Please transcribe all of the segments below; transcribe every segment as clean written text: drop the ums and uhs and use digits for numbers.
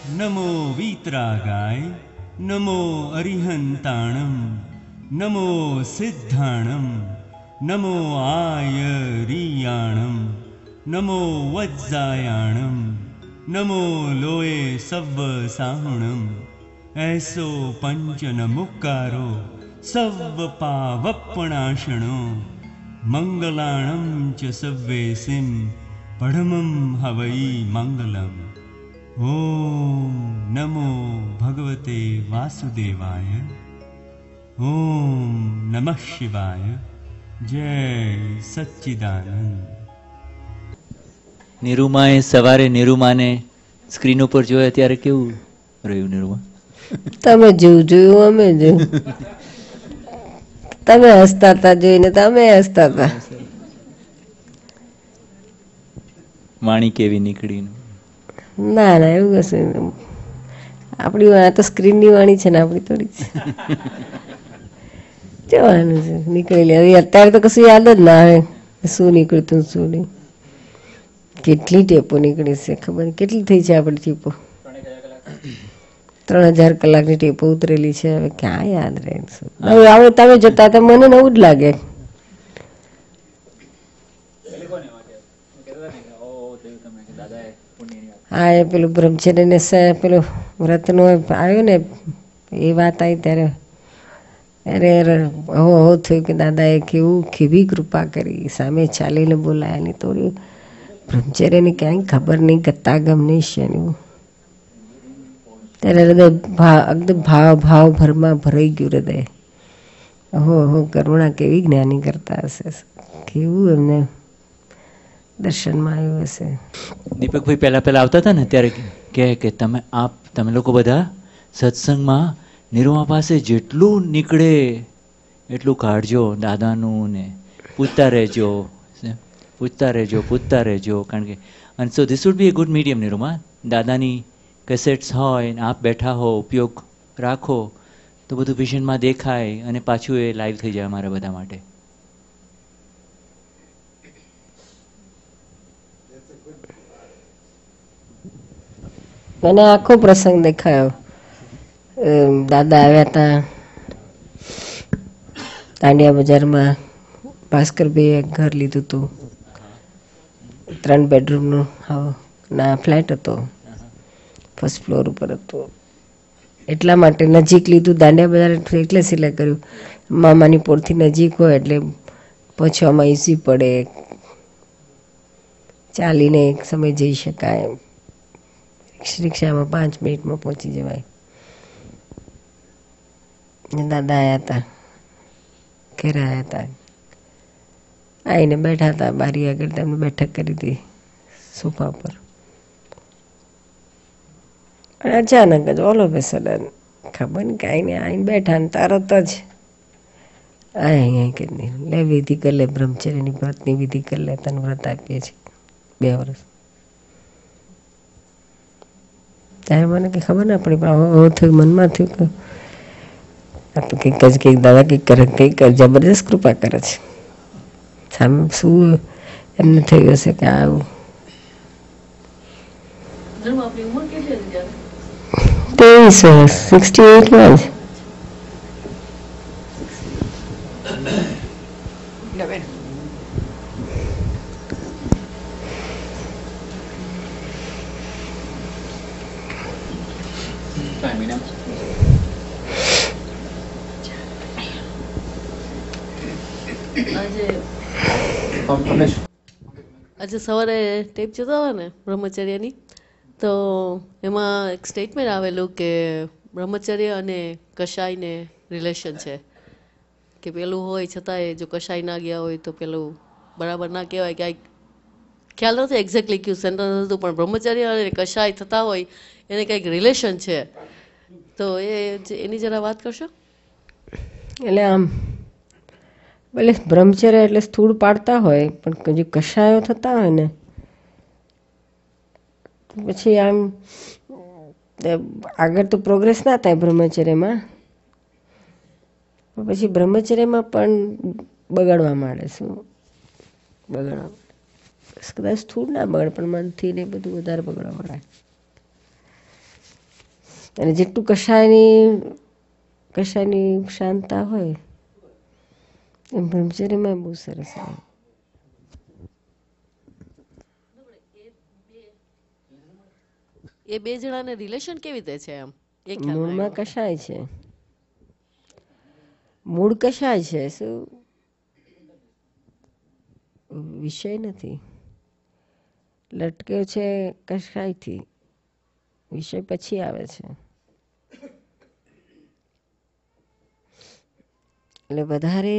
नमो वीतरागाय नमो अरिहंताणं नमो सिद्धाणं नमो आयरियाणं नमो वज्जायाणं नमो लोये सव्वसाहुणं ऐसो पंचन मुक्कारो सव्वपावप्पणाशनो मंगलाणं च सव्वेसिं पढमं हवै मंगलम्। ओम नमो भगवते वासुदेवाय। ओम नमः शिवाय। जय सच्चिदानंद। નિરૂમાએ સવારે નિરૂમાને સ્ક્રીન ઉપર જોયા ત્યારે કેવું રહ્યું નિરૂમા? તમે જેવું જોયું અમે જોયું. તમે હસતા હતા જોઈને તમે હસતા હતા. વાણી કેવી નીકળી? ના ના એવું હશે. આપણી આ તો સ્ક્રીનની વાણી છે ને આપણી થોડી જવાનું છે નીકળેલી. હવે અત્યારે તો કશું યાદ જ ના આવે શું નીકળતું શું નહીં. કેટલી ટેપો નીકળી છે ખબર કેટલી થઈ છે આપણી ટેપો? 3000 કલાકની ટેપો ઉતરેલી છે. હવે ક્યાં યાદ રહે? હવે તમે જતા હતા મને નવું જ લાગે. હા એ પેલું બ્રહ્મચર્યને પેલું વ્રતનો આવ્યો ને એ વાત આવી ત્યારે અરે હો થયું કે દાદાએ કેવી કૃપા કરી, સામે ચાલીને બોલાયા. નહીં થોડી બ્રહ્મચર્યની ક્યાંય ખબર નહીં, ગતાગમ નહીં શેનું. ત્યારે હૃદય એકદમ ભાવ ભરમાં ભરાઈ ગયું હૃદય. હો કરુણા કેવી જ્ઞાની કરતા હશે, કેવું એમને દર્શનમાં આવ્યું હશે. દીપકભાઈ પહેલા આવતા હતા ને ત્યારે કે તમે લોકો બધા સત્સંગમાં નિરૂમા પાસે જેટલું નીકળે એટલું કાઢજો દાદાનું ને પૂછતા રહેજો કારણ કે અને so this would be a good medium Niruma. દાદાની કેસેટ્સ હોય આપ બેઠા હો ઉપયોગ રાખો તો બધું વિઝનમાં દેખાય અને પાછું એ લાઈવ થઈ જાય અમારા બધા માટે. મને આખો પ્રસંગ દેખાયો. દાદા આવ્યા હતા દાંડિયા બજારમાં. ભાસ્કરભાઈએ ઘર લીધું હતું, 3 બેડરૂમનું ના ફ્લેટ હતો, ફર્સ્ટ ફ્લોર ઉપર હતો. એટલા માટે નજીક લીધું. દાંડિયા બજાર એટલે સિલેક્ટ કર્યું મામાની પોળથી નજીક હોય એટલે પહોંચવામાં ઈઝી પડે, ચાલીને એક સમય જઈ શકાય, રિક્ષામાં 5 મિનિટમાં પહોંચી જવાય. દાદા આવ્યા હતા, ઘેર આવ્યા હતા, આવીને બેઠા હતા બારી આગળ. તેમને બેઠક કરી હતી સોફા પર. અચાનક જ ઓલ ઓફ એ સડન ખબર ને કાંઈ નહીં આવીને બેઠા ને તરત જ અહીં કે લે વિધિ કરી લે, બ્રહ્મચર્યની વ્રતની વિધિ કરી લે, તને વ્રત આપીએ છીએ 2 વર્ષ. ત્યારે મને કંઈ ખબર ના પડી, પણ થયું મનમાં થયું કે આ તો કંઈક જ કંઈક દાદા કંઈક કરે, કંઈક જબરદસ્ત કૃપા કરે છે. સામે શું એમને થયું હશે કે આવું. 68 વર્ષ. આજે સવારે ટેપ જોતા હોય ને બ્રહ્મચર્યની, તો એમાં એક સ્ટેટમેન્ટ આવેલું કે બ્રહ્મચર્ય અને કશાયને રિલેશન છે. કે પેલું હોય છતાંય જો કશાય ના ગયા હોય તો પેલું બરાબર ના કહેવાય. કાંઈક ખ્યાલ નથી એક્ઝેક્ટલી કયું સેન્ટેન્સ હતું, પણ બ્રહ્મચર્ય અને કશાય થતા હોય એને કંઈક રિલેશન છે. તો એની જરા વાત કરશો? એટલે આમ ભલે બ્રહ્મચર્ય એટલે સ્થૂળ પાડતા હોય, પણ જે કશાયો થતા હોય ને પછી આમ આગળ તો પ્રોગ્રેસ ના થાય બ્રહ્મચર્યમાં. પછી બ્રહ્મચર્યમાં પણ બગાડવા માંડે. શું બગાડવા? કદાચ સ્થૂળ ના બગડે પણ મનથી ને બધું વધારે બગડવા માંડે. અને જેટલું કશાયની શાંતતા હોય એમ બ્રહ્મચર્યમાં બહુ સરસ આવે. એ બે જણાને રિલેશન કેવી રીતે છે? એમ એ ખ્યાલ મૂળમાં કશાય છે, મૂળ કશાય છે, શું વિષય નથી. લટક્યો છે કશાયથી, વિષય પછી આવે છે. એટલે વધારે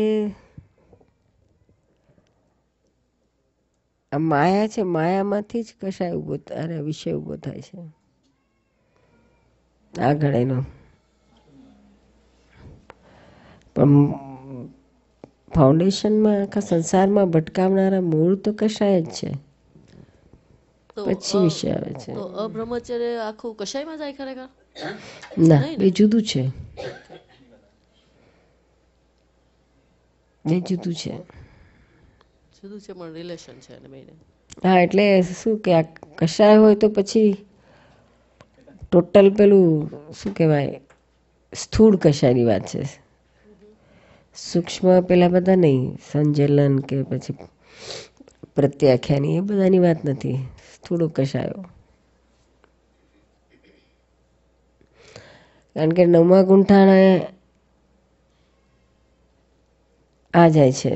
આ માયા છે, માયામાંથી જ કશાય ઉભો અરે વિષય ઉભો થાય છે આગળ એનો. પણ ફાઉન્ડેશનમાં આખા સંસારમાં ભટકાવનારા મૂળ તો કશાય જ છે, પછી વિષય આવે છે. તો અબ્રહ્મચર્ય આખું કશાયમાં જાય ખરેખર? ના, એ જુદું છે, એ જુદું છે. જુદું છે પણ રિલેશન છે ને બેને. હા, એટલે શું કે આ કશાય હોય તો પછી ટોટલ પેલું શું કહેવાય સ્થૂળ કશાયની વાત છે. સૂક્ષ્મ પેલા બધા નહીં, સંજલન કે પછી પ્રત્યાખ્યાની એ બધાની વાત નથી. સ્થૂળ કશાયો. કારણ કે 9મા ગુંઠાણે આ જાય છે,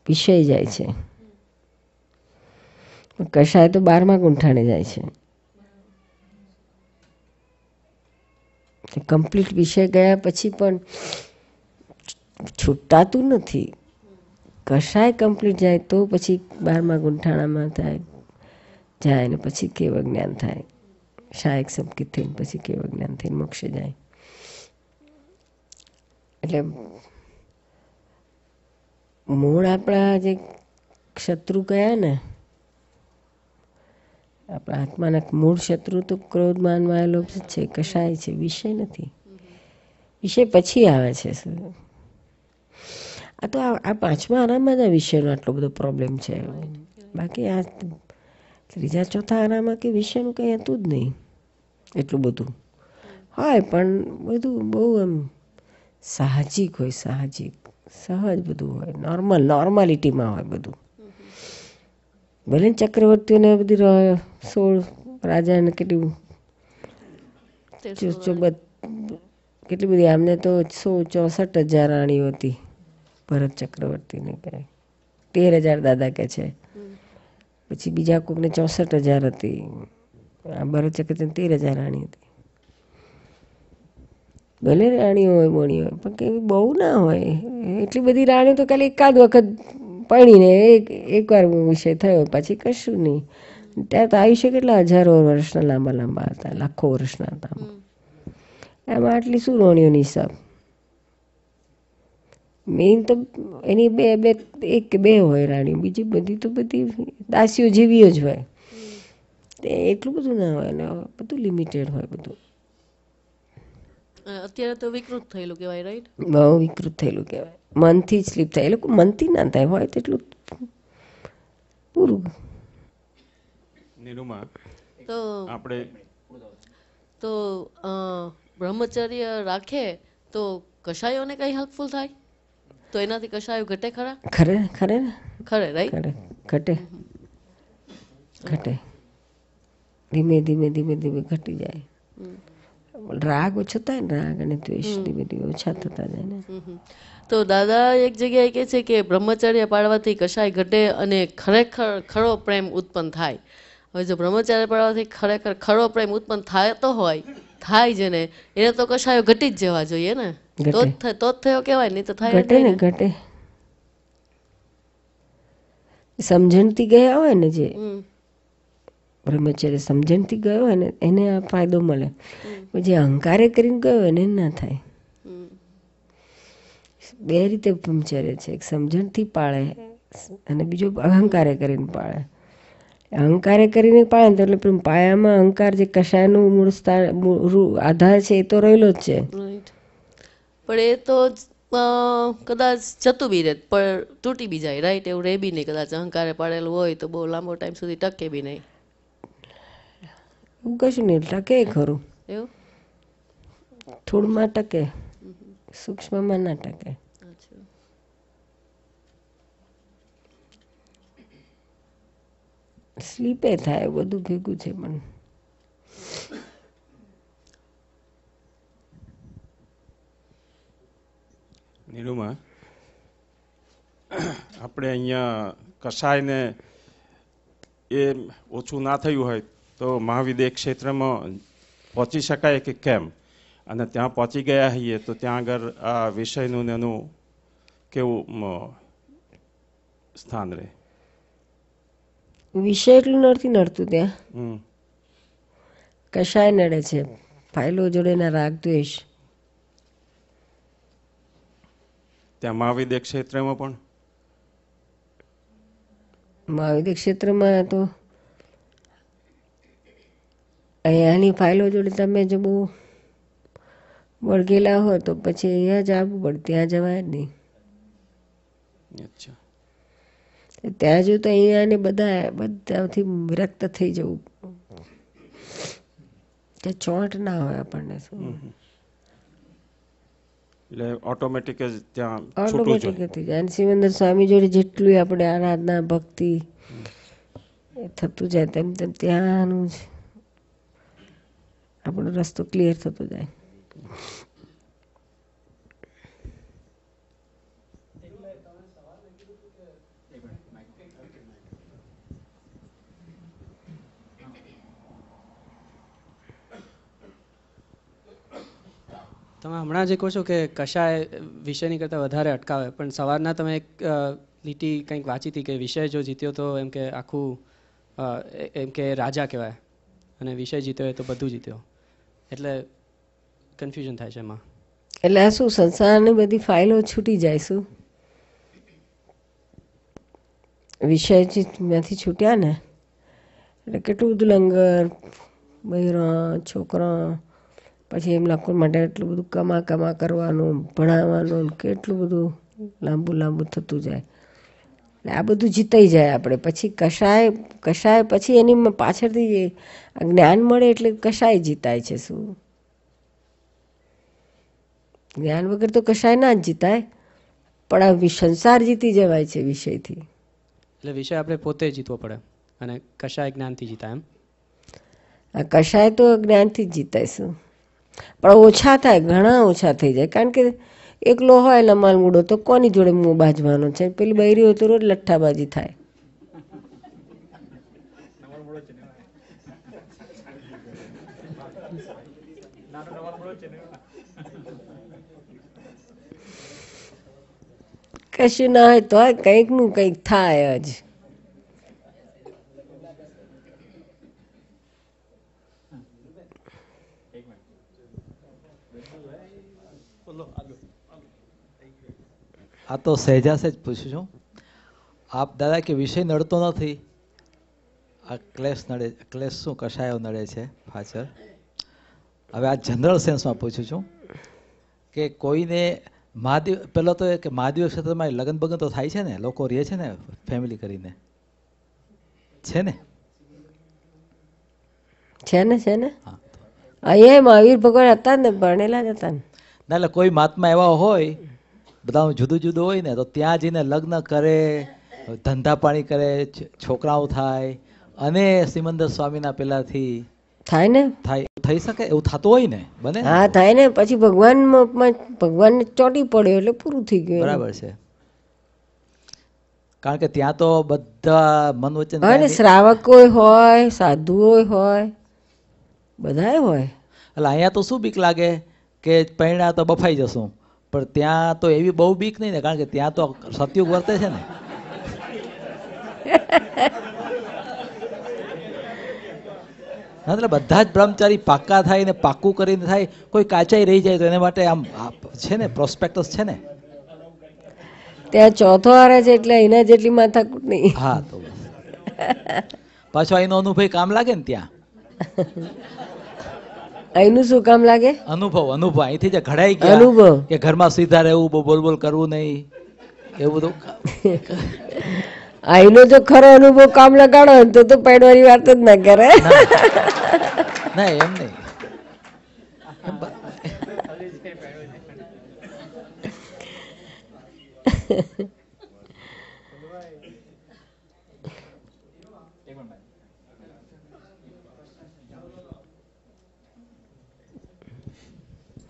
વિષય જાય છે. કશાય તો 12મા ગુંઠાણે જાય છે. કમ્પ્લીટ વિષય ગયા પછી પણ છૂટાતું નથી. કશાય કમ્પ્લીટ જાય તો પછી 12મા ગુંઠાણામાં જાય ને પછી કેવળ જ્ઞાન થાય. શાયક સંકિત થઈને પછી કેવળ જ્ઞાન થઈને મોક્ષે જાય. એટલે મૂળ આપણા જે શત્રુ કયા ને, આપણા આત્માના મૂળ શત્રુ તો ક્રોધ માન માયા લોભ છે, કશાય છે, વિષય નથી. વિષય પછી આવે છે. આ તો આ 5મા આરામમાં જ આ વિષયનો આટલો બધો પ્રોબ્લેમ છે. બાકી આ 3જા 4થા આરામમાં કે વિષયનું કંઈ હતું જ નહીં. એટલું બધું હોય પણ બધું બહુ એમ સાહજિક હોય, સાહજિક સહજ બધું હોય, નોર્માલિટીમાં હોય બધું. ભલે ચક્રવર્તીઓને બધી 16 રાજાને કેટલી બધી, આમને તો 64,000 રાણીઓ હતી. ભરત ચક્રવર્તીને કહે 13,000 દાદા કે છે, પછી બીજા કોકને 64,000 હતી. આ ભરત ચક્રવર્તીને 13,000 રાણી હતી. ભલે રાણીઓ હોય બોણી હોય પણ કેવી બહુ ના હોય. એટલી બધી રાણીઓ તો ખાલી એકાદ વખત પડીને એકવાર વિષય થયો, પછી કશું નહીં. ત્યાં તો આયુષ્ય કેટલા હજારો વર્ષના લાંબા હતા, લાખો વર્ષના હતા. એમાં આટલી શું રાણીઓની હિસાબ? મેઇન તો એની એક કે બે હોય રાણી, બીજી બધી તો બધી દાસીઓ જેવી જ હોય. એટલું બધું ના હોય ને, બધું લિમિટેડ હોય બધું. અત્યારે તો વિકૃત થયેલું કહેવાય, રાઈટ? બહુ વિકૃત થયેલું કહેવાય. મનથી જ સ્લીપ થાય. એ લોકો મનથી ના થાય, હોય તેટલું પૂરું. તો આપણે તો બ્રહ્મચર્ય રાખે તો કશાયોને કઈ હેલ્પફુલ થાય? તો એનાથી કશાયો ઘટે ખરા? ખરે ને રાઈટ? ઘટે. ધીમે ધીમે ઘટી જાય. રાગ ઓછો થાય ને, રાગ અને દ્વેષ ધીમે ધીમે ઓછા થતા જાય ને. તો દાદા એક જગ્યાએ કહે છે કે બ્રહ્મચર્ય પાળવાથી કશાય ઘટે અને ખરેખર ખરો પ્રેમ ઉત્પન્ન થાય. હવે જો બ્રહ્મચર્ય પાળવાથી ખરેખર ખરો પ્રેમ ઉત્પન્ન થતો હોય, થાય છે ને, એને તો કશાયો ઘટી જ જવા જોઈએ ને. તો જ થયો કહેવાય, નહીં તો થાય ને. ઘટે સમજણથી ગયા હોય ને, જે બ્રહ્મચર્ય સમજણથી ગયો હોય ને એને આ ફાયદો મળે. જે અહંકારે કરીને ગયો એને ના થાય. બે રીતે બ્રહ્મચર્ય છે, એક સમજણથી પાળે અને બીજો અહંકારે કરીને પાળે. અહંકારે કરીને પાળે તો એટલે પાયામાં અહંકાર જે કશાયનું મૂળ આધાર છે એ તો રહેલો જ છે. પણ એ તો કદાચ જતું બી રહે, પણ તૂટી બી જાય, રાઈટ? એવું રહે બી નહીં. કદાચ અહંકારે પાડેલું હોય તો બહુ લાંબો ટાઈમ સુધી ટકે બી નહીં. એવું કશું નહીં, ટકે ખરું. એવું સ્થૂળમાં ટકે, સૂક્ષ્મમાં ના ટકે. અચ્છા. સ્લીપે થાય, બધું ભેગું છે. પણ નીરુમાં આપણે અહીંયા કસાયને એ ઓછું ના થયું હોય તો મહાવિદ્ય ક્ષેત્રમાં પહોંચી શકાય કે કેમ? અને ત્યાં પહોંચી ગયા હોઈએ તો ત્યાં આગળ આ વિષયનું ને એનું કેવું સ્થાન રહે? વિષય એટલું નથી નડતું ત્યાં. કશાય નડે છે, ફાઇલો જોડેના રાગ દ્વેષ. ત્યાં મહાવિદ્ય ક્ષેત્રમાં પણ મહાવિદ્ય ક્ષેત્રમાં તો અહીંયાની ફાઇલો જોડે તમે જો બહુ વળગેલા હોય તો પછી અહીંયા જ આવવું પડે, ત્યાં જવાય જ નહીં. અચ્છા. ત્યાં જો તો અહીંયા ને બધાથી વિરક્ત થઈ જવું. ત્યાં ચોંટ ના હોય આપણને. શું એટલે ઓટોમેટિક જ ત્યાં ઓટોમેટિક થઈ જાય. અને સિમંદર સ્વામી જોડે જેટલું આપણે આરાધના ભક્તિ એ થતું જાય તેમ તેમ ત્યાંનું જ આપણો રસ્તો ક્લિયર થતો જાય. તમે હમણાં જે કહો છો કે કશાય વિષયની કરતાં વધારે અટકાવે, પણ સવારના તમે એક લીટી કંઈક વાંચી હતી કે વિષય જો જીત્યો તો એમ કે આખું એમ કે રાજા કહેવાય અને વિષય જીત્યો તો બધું જીત્યો, એટલે કન્ફ્યુઝન થાય છે એમાં. એટલે આ શું સંસારની બધી ફાઇલો છૂટી જાય. શું વિષયમાંથી છૂટ્યા ને એટલે કેટલું બધું લંગર, બૈરા, છોકરા, પછી એમ લોકો માટે એટલું બધું કમા કરવાનું, ભણાવવાનું, કેટલું બધું લાંબુ થતું જાય. એટલે આ બધું જીતાઈ જાય આપણે. પછી કશાય પછી એની પાછળથી જ્ઞાન મળે એટલે કશાય જીતાય છે. શું જ્ઞાન વગર તો કશાય ના જ જીતાય, પણ આ સંસાર જીતી જવાય છે વિષયથી. એટલે વિષય આપણે પોતે જીતવો પડે અને કશાય જ્ઞાનથી જીતાય એમ? આ કશાય તો જ્ઞાનથી જ જીતાય. શું પણ ઓછા થાય, ઘણા ઓછા થઈ જાય. કારણ કે એકલો હોય લમાલ મૂડો તો કોની જોડે મું બાજવાનો છે? પેલી બૈરી હોય તો રોજ લઠ્ઠાબાજી થાય. કશું ના હોય તો કંઈક નું કંઈક થાય જ. આ તો સહેજા સહેજ પૂછું છું. આપ દાદા કે વિષય નડતો નથી, આ ક્લેશ નડે. ક્લેશ શું કશાયો નડે છે પાછળ. હવે આ જનરલ સેન્સમાં પૂછું છું કે કોઈને મહાદેવ, પેલો તો કે મહાદેવ ક્ષેત્રમાં લગ્ન બગન તો થાય છે ને, લોકો રહે છે ને ફેમિલી કરીને, છે ને? છે ને અહીંયા મહાવીર ભગવાન હતા ને, ભણેલા જ હતા ને. ના એટલે કોઈ મહાત્મા એવા હોય, બધાનું જુદું જુદું હોય ને, તો ત્યાં જઈને લગ્ન કરે, ધંધા પાણી કરે, છોકરાઓ થાય, અને સિમંદર સ્વામીના પેલાથી થાય ને, થઈ શકે એવું થતું હોય ને, બને? હા થાય ને. પછી ભગવાનને ચોટી પડ્યો એટલે પૂરું થઈ ગયું. બરાબર છે. કારણ કે ત્યાં તો બધા મન વચન હોય ને, શ્રાવકો હોય, સાધુઓ હોય, બધાય હોય. એટલે અહીંયા તો શું બીક લાગે કે પૈણા તો બફાઈ જશું, પણ ત્યાં તો એવી બહુ બીક નહીં ને, કારણ કે ત્યાં તો સતયુગ વર્તે છે ને. એટલે બધા જ બ્રહ્મચારી પાક્કા થાય ને, પાક્કું કરીને થાય. કોઈ કાચાઈ રહી જાય તો એના માટે આમ છે ને, પ્રોસ્પેક્ટસ છે ને. ત્યાં ચોથો હારે છે એટલે એના જેટલી માથાકૂટ નહીં. હા, તો પાછો અહીંનો અનુભવ કામ લાગે ને ત્યાં. અહીંનું શું કામ લાગે? અનુભવ અહીંથી જે ઘડાઈ ગયા, અનુભવ કે ઘરમાં સીધા રહેવું, બોલ કરવું નહીં, એવું બધું. અહીંનો જો ખરો અનુભવ કામ લગાડો તો પડવાની વાત જ ના કરે. ના એમ નહીં.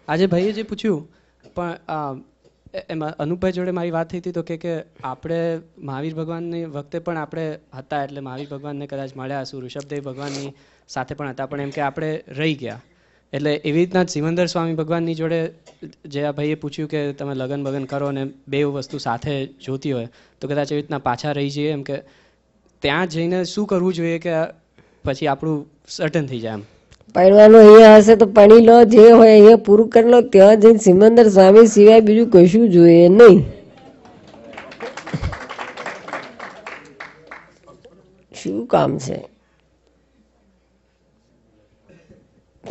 આજે ભાઈએ જે પૂછ્યું પણ એમાં અનુપભાઈ જોડે મારી વાત થઈ હતી તો કે આપણે મહાવીર ભગવાનની વખતે પણ આપણે હતા, એટલે મહાવીર ભગવાનને કદાચ મળ્યા હશું, ઋષભદેવ ભગવાનની સાથે પણ હતા, પણ એમ કે આપણે રહી ગયા. એટલે એવી રીતના જ સિમંદર સ્વામી ભગવાનની જોડે જે આ ભાઈએ પૂછ્યું કે તમે લગન બગન કરો ને બે વસ્તુ સાથે જોતી હોય તો કદાચ એવી રીતના પાછા રહી જઈએ, એમ કે ત્યાં જઈને શું કરવું જોઈએ કે પછી આપણું સર્ટન થઈ જાય. એમ પરણવાનું અહીંયા હશે તો પણી લો, જે હોય અહીંયા પૂરું કરી લો, ત્યાં જઈને સિમંદર સ્વામી સિવાય બીજું કશું જોઈએ નહીં. શું કામ છે?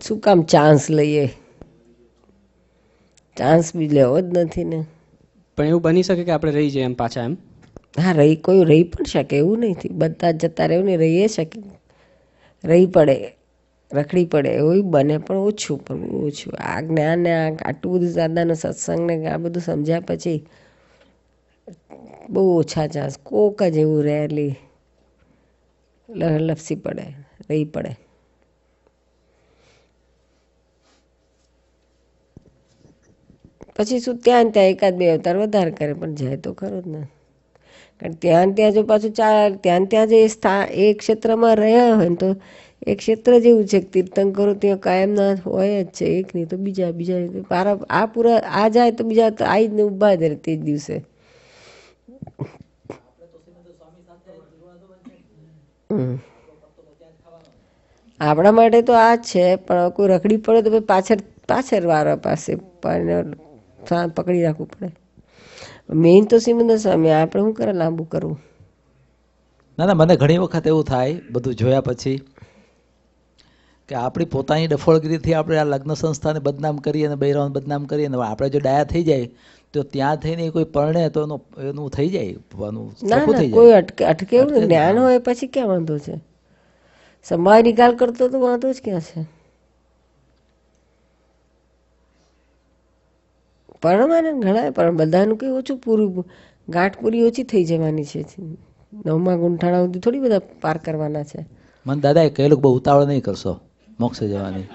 શું કામ ચાન્સ લઈએ? ચાન્સ બી લેવો જ નથી ને. પણ એવું બની શકે કે આપણે રહી જઈએ એમ પાછા? એમ હા, કોઈ રહી પણ શકે એવું નથી. બધા જતા રહેવું ને રહીએ શકે, રહી પડે, રખડી પડે એવું બને, પણ ઓછું, પણ ઓછું. આ જ્ઞાન ને આટલું બધું દાદાનો સત્સંગ ને આ બધું સમજ્યા પછી બહુ ઓછા ચાન્સ. કોક જ એવું રેરલી લપસી પડે, રહી પડે. પછી શું ત્યાં ત્યાં એકાદ બે અવતાર વધારે કરે, પણ જાય તો ખરો જ ને. કારણ ત્યાં જો પાછું ત્યાં જે એ ક્ષેત્રમાં રહ્યા હોય ને તો એ ક્ષેત્ર જેવું છે કે તીર્થંકરો ત્યાં કાયમના હોય જ છે. એક નહીં તો બીજા આ પૂરા આ જાય તો બીજા તો આવી જ ને ઊભા જ રહે તે જ દિવસે. આપણા માટે તો આ જ છે, પણ કોઈ રખડી પડે તો પાછળ વાળા પાસે પકડી રાખવું પડે. મેઇન તો સિમંદર સ્વામી, આપણે શું કરે લાંબુ કરવું. ના મને ઘણી વખત એવું થાય બધું જોયા પછી કે આપણી પોતાની ડફોળગીરીથી આપણે આ લગ્ન સંસ્થાને બદનામ કરીએ અને બૈરાઓને બદનામ કરીએ ને આપણે જો ડાયા થઈ જાય તો ત્યાં થઈને કોઈ પરણે તો એનું થઈ જાય. ના કોઈ અટકે એવું જ્ઞાન હોય પછી ક્યાં વાંધો છે? સમાજ નિકાલ કરતો તો વાંધો જ ક્યાં છે? પરણવાને ઘણા પણ બધાનું કંઈ ઓછું પૂરું, ગાંઠ પૂરી ઓછી થઈ જવાની છે. 9મા ગુંઠાણા સુધી થોડી બધા પાર કરવાના છે. મને દાદાએ કહેલું બહુ ઉતાવળ નહીં કરશો મોક્ષે જવાની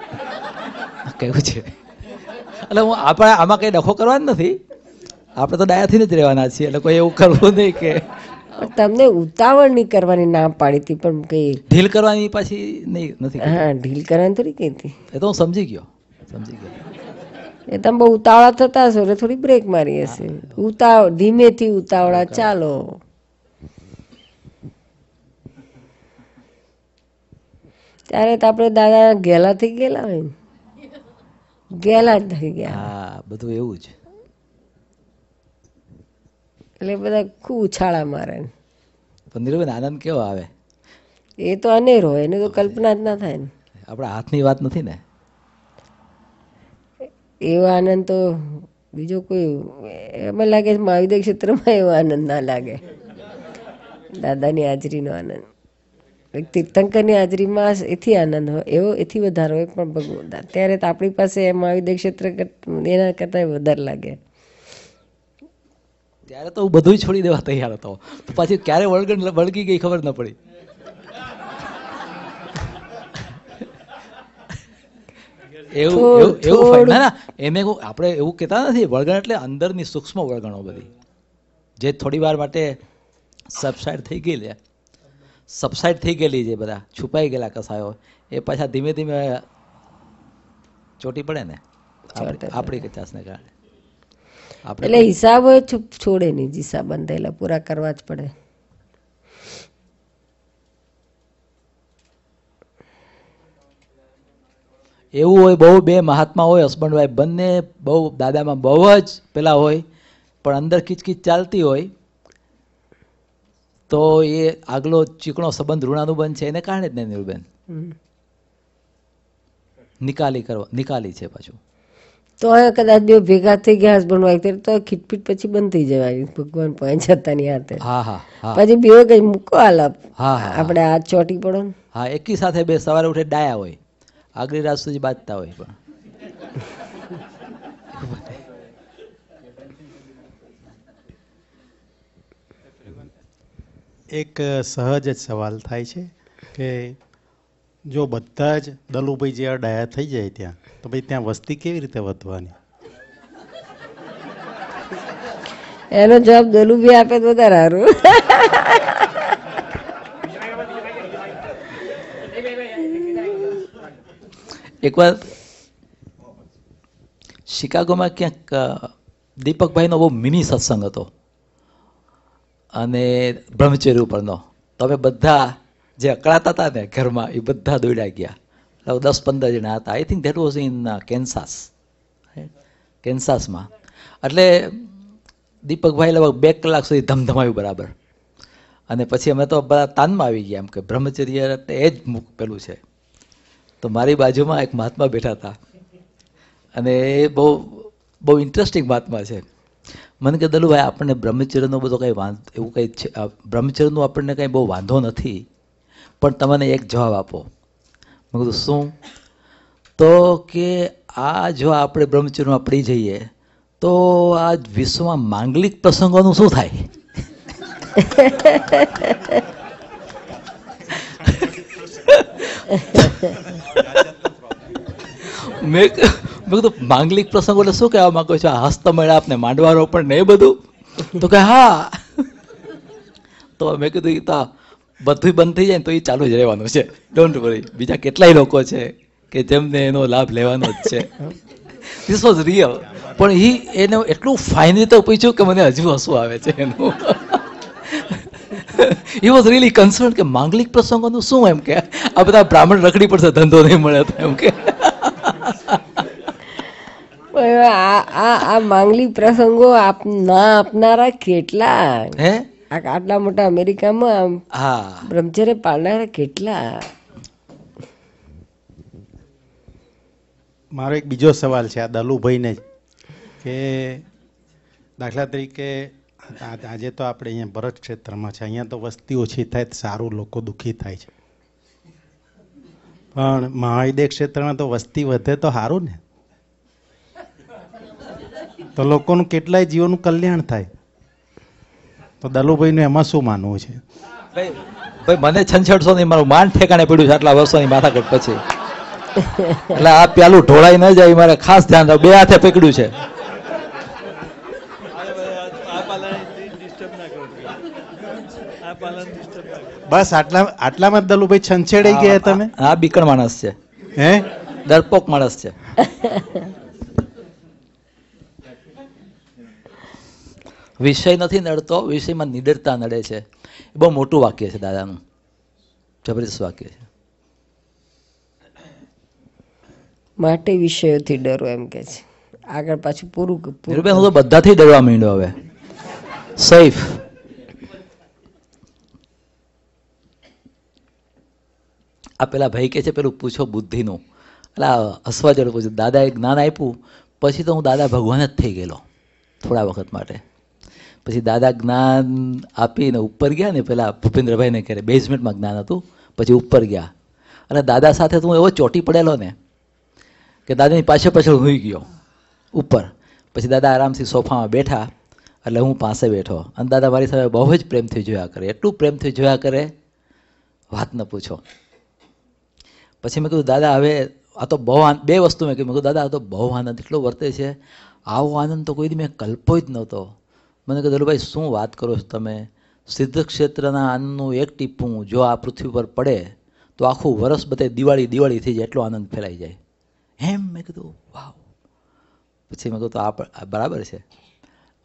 કેવું છે. એટલે હું આપણે આમાં કંઈ ડખો કરવાનો નથી, આપણે તો ડાયાથી જ રહેવાના છીએ, એટલે કોઈ એવું કરવું નહીં કે તમને ઉતાવળ નહીં કરવાની ના પાડી હતી, પણ કઈ ઢીલ કરવાની પાછી નહીં નથી. હા, ઢીલ કરવાની થોડી કઈ હતી. એ તો હું સમજી ગયો. એ તમે બહુ ઉતાવળા થતા હશો એટલે થોડી બ્રેક મારી હશે. ધીમેથી ઉતાવળા ચાલો. ત્યારે તો આપણે દાદા ગેલા થઈ ગયેલા હોય, ગેલા જ થઈ ગયા. હા, બધું એવું જ. એટલે બધા ખૂબ ઉછાળા મારે. પણ નિર્બેન આનંદ કેવો આવે? એ તો અનેરો હોય, એને તો કલ્પના જ ના થાય ને. આપણા હાથની વાત નથી ને. એવો આનંદ તો બીજો કોઈ એમાં લાગે છે મહાવિદ્ય ક્ષેત્રમાં એવો આનંદ ના લાગે. દાદાની હાજરીનો આનંદ, તીર્થંકરની હાજરીમાં એથી આનંદ હોય, એવો એથી વધારે હોય. પણ ભગવાન ત્યારે તો આપણી પાસે મહાવિદ્ય ક્ષેત્ર એના કરતાં વધારે લાગે. ત્યારે તો હું બધું છોડી દેવા તૈયાર હતો, પછી ક્યારે વળગી ગઈ ખબર ન પડી. એવું ના એને આપણે એવું કહેતા નથી. વળગણ એટલે અંદરની સૂક્ષ્મ વળગણો બધી જે થોડી વાર માટે સબસાઇડ થઈ ગયેલી છે, બધા છુપાઈ ગયેલા કસાયો એ પાછા ધીમે ધીમે ચોટી પડે ને આપણી કચાસને કારણે. એટલે હિસાબ હોય છોડે નહીં, હિસાબ બંધાયેલા પૂરા કરવા જ પડે. એવું હોય બહુ બે મહાત્મા હોય હસબન્ડ વાઈફ બંને બહુ દાદામાં બહુ જ પેલા હોય, પણ અંદર કિચકિચ ચાલતી હોય તો એ આગલો ચીકણો સંબંધ ઋણાનુબંધ છે એને કારણે જ ને નીરુબેન નિકાલી છે પાછું. તો કદાચ બે ભેગા થઈ ગયા હસબન્ડ વાઈફ તો ખીટપીટ પછી બંધ થઈ જવાય. ભગવાન પાંચ જતાની હાથે પછી બે કઈ મૂકો આલાપ આપણે હાથ ચોટી પડો. હા, એકી સાથે બે સવારે ઉઠે ડાયા હોય, આગલી રાત સુધી બાજતા હોય. પણ એક સહજ જ સવાલ થાય છે કે જો બધા જ દલુભાઈ જેવા ડાયા થઈ જાય ત્યાં, તો ભાઈ ત્યાં વસ્તી કેવી રીતે વધવાની? એનો જવાબ દલુભાઈ આપે તો વધારે સારું. એકવાર શિકાગોમાં ક્યાંક દીપકભાઈનો બહુ મિની સત્સંગ હતો અને બ્રહ્મચર્ય ઉપરનો. તમે બધા જે અકળાતા હતા ને ઘરમાં એ બધા દોડ્યા ગયા. 10-15 જણા હતા. I think that was in કેન્સાસમાં. એટલે દીપકભાઈ લગભગ 2 કલાક સુધી ધમધમાયું બરાબર. અને પછી અમે તો બધા તાનમાં આવી ગયા એમ કે બ્રહ્મચર્ય એટલે એ જ પેલું છે. તો મારી બાજુમાં એક મહાત્મા બેઠા હતા અને એ બહુ ઇન્ટરેસ્ટિંગ મહાત્મા છે. મને કે દલુભાઈ આપણને બ્રહ્મચર્યનો બધો કંઈ એવું કંઈ છે, બ્રહ્મચર્યનું આપણને કંઈ બહુ વાંધો નથી, પણ તમને એક જવાબ આપો. મેં કીધું શું? તો કે આ જો આપણે બ્રહ્મચર્યમાં પડી જઈએ તો આ વિશ્વમાં માંગલિક પ્રસંગોનું શું થાય? મેં કીધું માંગલિક પ્રસંગો એટલે શું કહેવા માંગો છો? હસ્તમેળાપ ને માંડવાનો પણ ને એ બધું? તો કે હા. તો મેં કીધું એ તો બધું બંધ થઈ જાય ને તો એ ચાલુ જ રહેવાનું છે, ડોન્ટ વરી. બીજા કેટલાય લોકો છે કે જેમને એનો લાભ લેવાનો જ છે. This was real. પણ એને એટલું ફાઇન રીતે પૂછ્યું કે મને હજુ હસવું આવે છે એનું. હી વોઝ રિયલી કન્સર્ન કે માંગલિક પ્રસંગોનું શું? એમ કે આ બધા બ્રાહ્મણ રખડી પડશે, ધંધો નહીં મળે તો એમ કે. આ માંગલિક પ્રસંગો ના આપનારા કેટલા? હે, આટલા મોટા અમેરિકામાં બ્રહ્મચર્ય પાળનારા કેટલા? મારો એક બીજો સવાલ છે આ દલુભાઈને જ, કે દાખલા તરીકે આજે તો આપણે અહીંયા ભરત ક્ષેત્રમાં છે, અહીંયા તો વસ્તી ઓછી થાય તો સારું, લોકો દુઃખી થાય છે. પણ મહાવિદ્ય ક્ષેત્રમાં તો વસ્તી વધે તો સારું ને, તો લોકોનું કેટલાય જીવોનું કલ્યાણ થાય. તો દલુભાઈનું એમાં શું માનવું છે? ભાઈ મને છંછેડશો નહીં, મારું માન ઠેકાણે પડ્યું છે આટલા વર્ષોની માથાકૂટ પછી. એટલે આ પેલું ઢોળાઈ ન જાય મારે ખાસ ધ્યાન રાખવું. 2 હાથે પકડ્યું છે. બસ આટલામાં દલુભાઈ છંછેડાઈ ગયા તમે? હા, બીકણ માણસ છે. હે, ડરપોક માણસ છે. વિષય નથી નડતો, વિષયમાં નિડરતા નડે છે. એ બહુ મોટું વાક્ય છે દાદાનું, જબરજસ્ત વાક્ય છે. માટે વિષયોથી ડરો એમ કે છે. આગળ પાછું પૂરું. હું તો બધાથી ડરવા માંડ્યો હવે. સૈફ આ પેલા ભાઈ કે છે પેલું પૂછો બુદ્ધિનું, એટલે હસવા જેવું પૂછ્યું. દાદાએ જ્ઞાન આપ્યું પછી તો હું દાદા ભગવાન જ થઈ ગયેલો થોડા વખત માટે. પછી દાદા જ્ઞાન આપીને ઉપર ગયા ને, પેલા ભૂપેન્દ્રભાઈને કહે બેઝમેન્ટમાં જ્ઞાન હતું, પછી ઉપર ગયા અને દાદા સાથે તો હું એવો ચોટી પડેલો ને કે દાદાની પાછળ હુઈ ગયો ઉપર. પછી દાદા આરામથી સોફામાં બેઠા એટલે હું પાસે બેઠો અને દાદા મારી સામે બહુ જ પ્રેમથી જોયા કરે, એટલું પ્રેમથી જોયા કરે વાત ન પૂછો. પછી મેં કીધું દાદા હવે આ તો બહુ 2 વસ્તુ મેં કીધું દાદા આ તો બહુ આનંદ એટલો વર્તે છે, આવો આનંદ તો કોઈ દી મેં કલ્પ્યો જ નહોતો. મને કહ્યું દલુભાઈ શું વાત કરો છો તમે? સિદ્ધ ક્ષેત્રના આનંદનું એક ટીપું જો આ પૃથ્વી પર પડે તો આખું વર્ષ બધે દિવાળી થઈ જાય, એટલો આનંદ ફેલાઈ જાય એમ. મેં કીધું વાવ. પછી મેં કીધું આ બરાબર છે.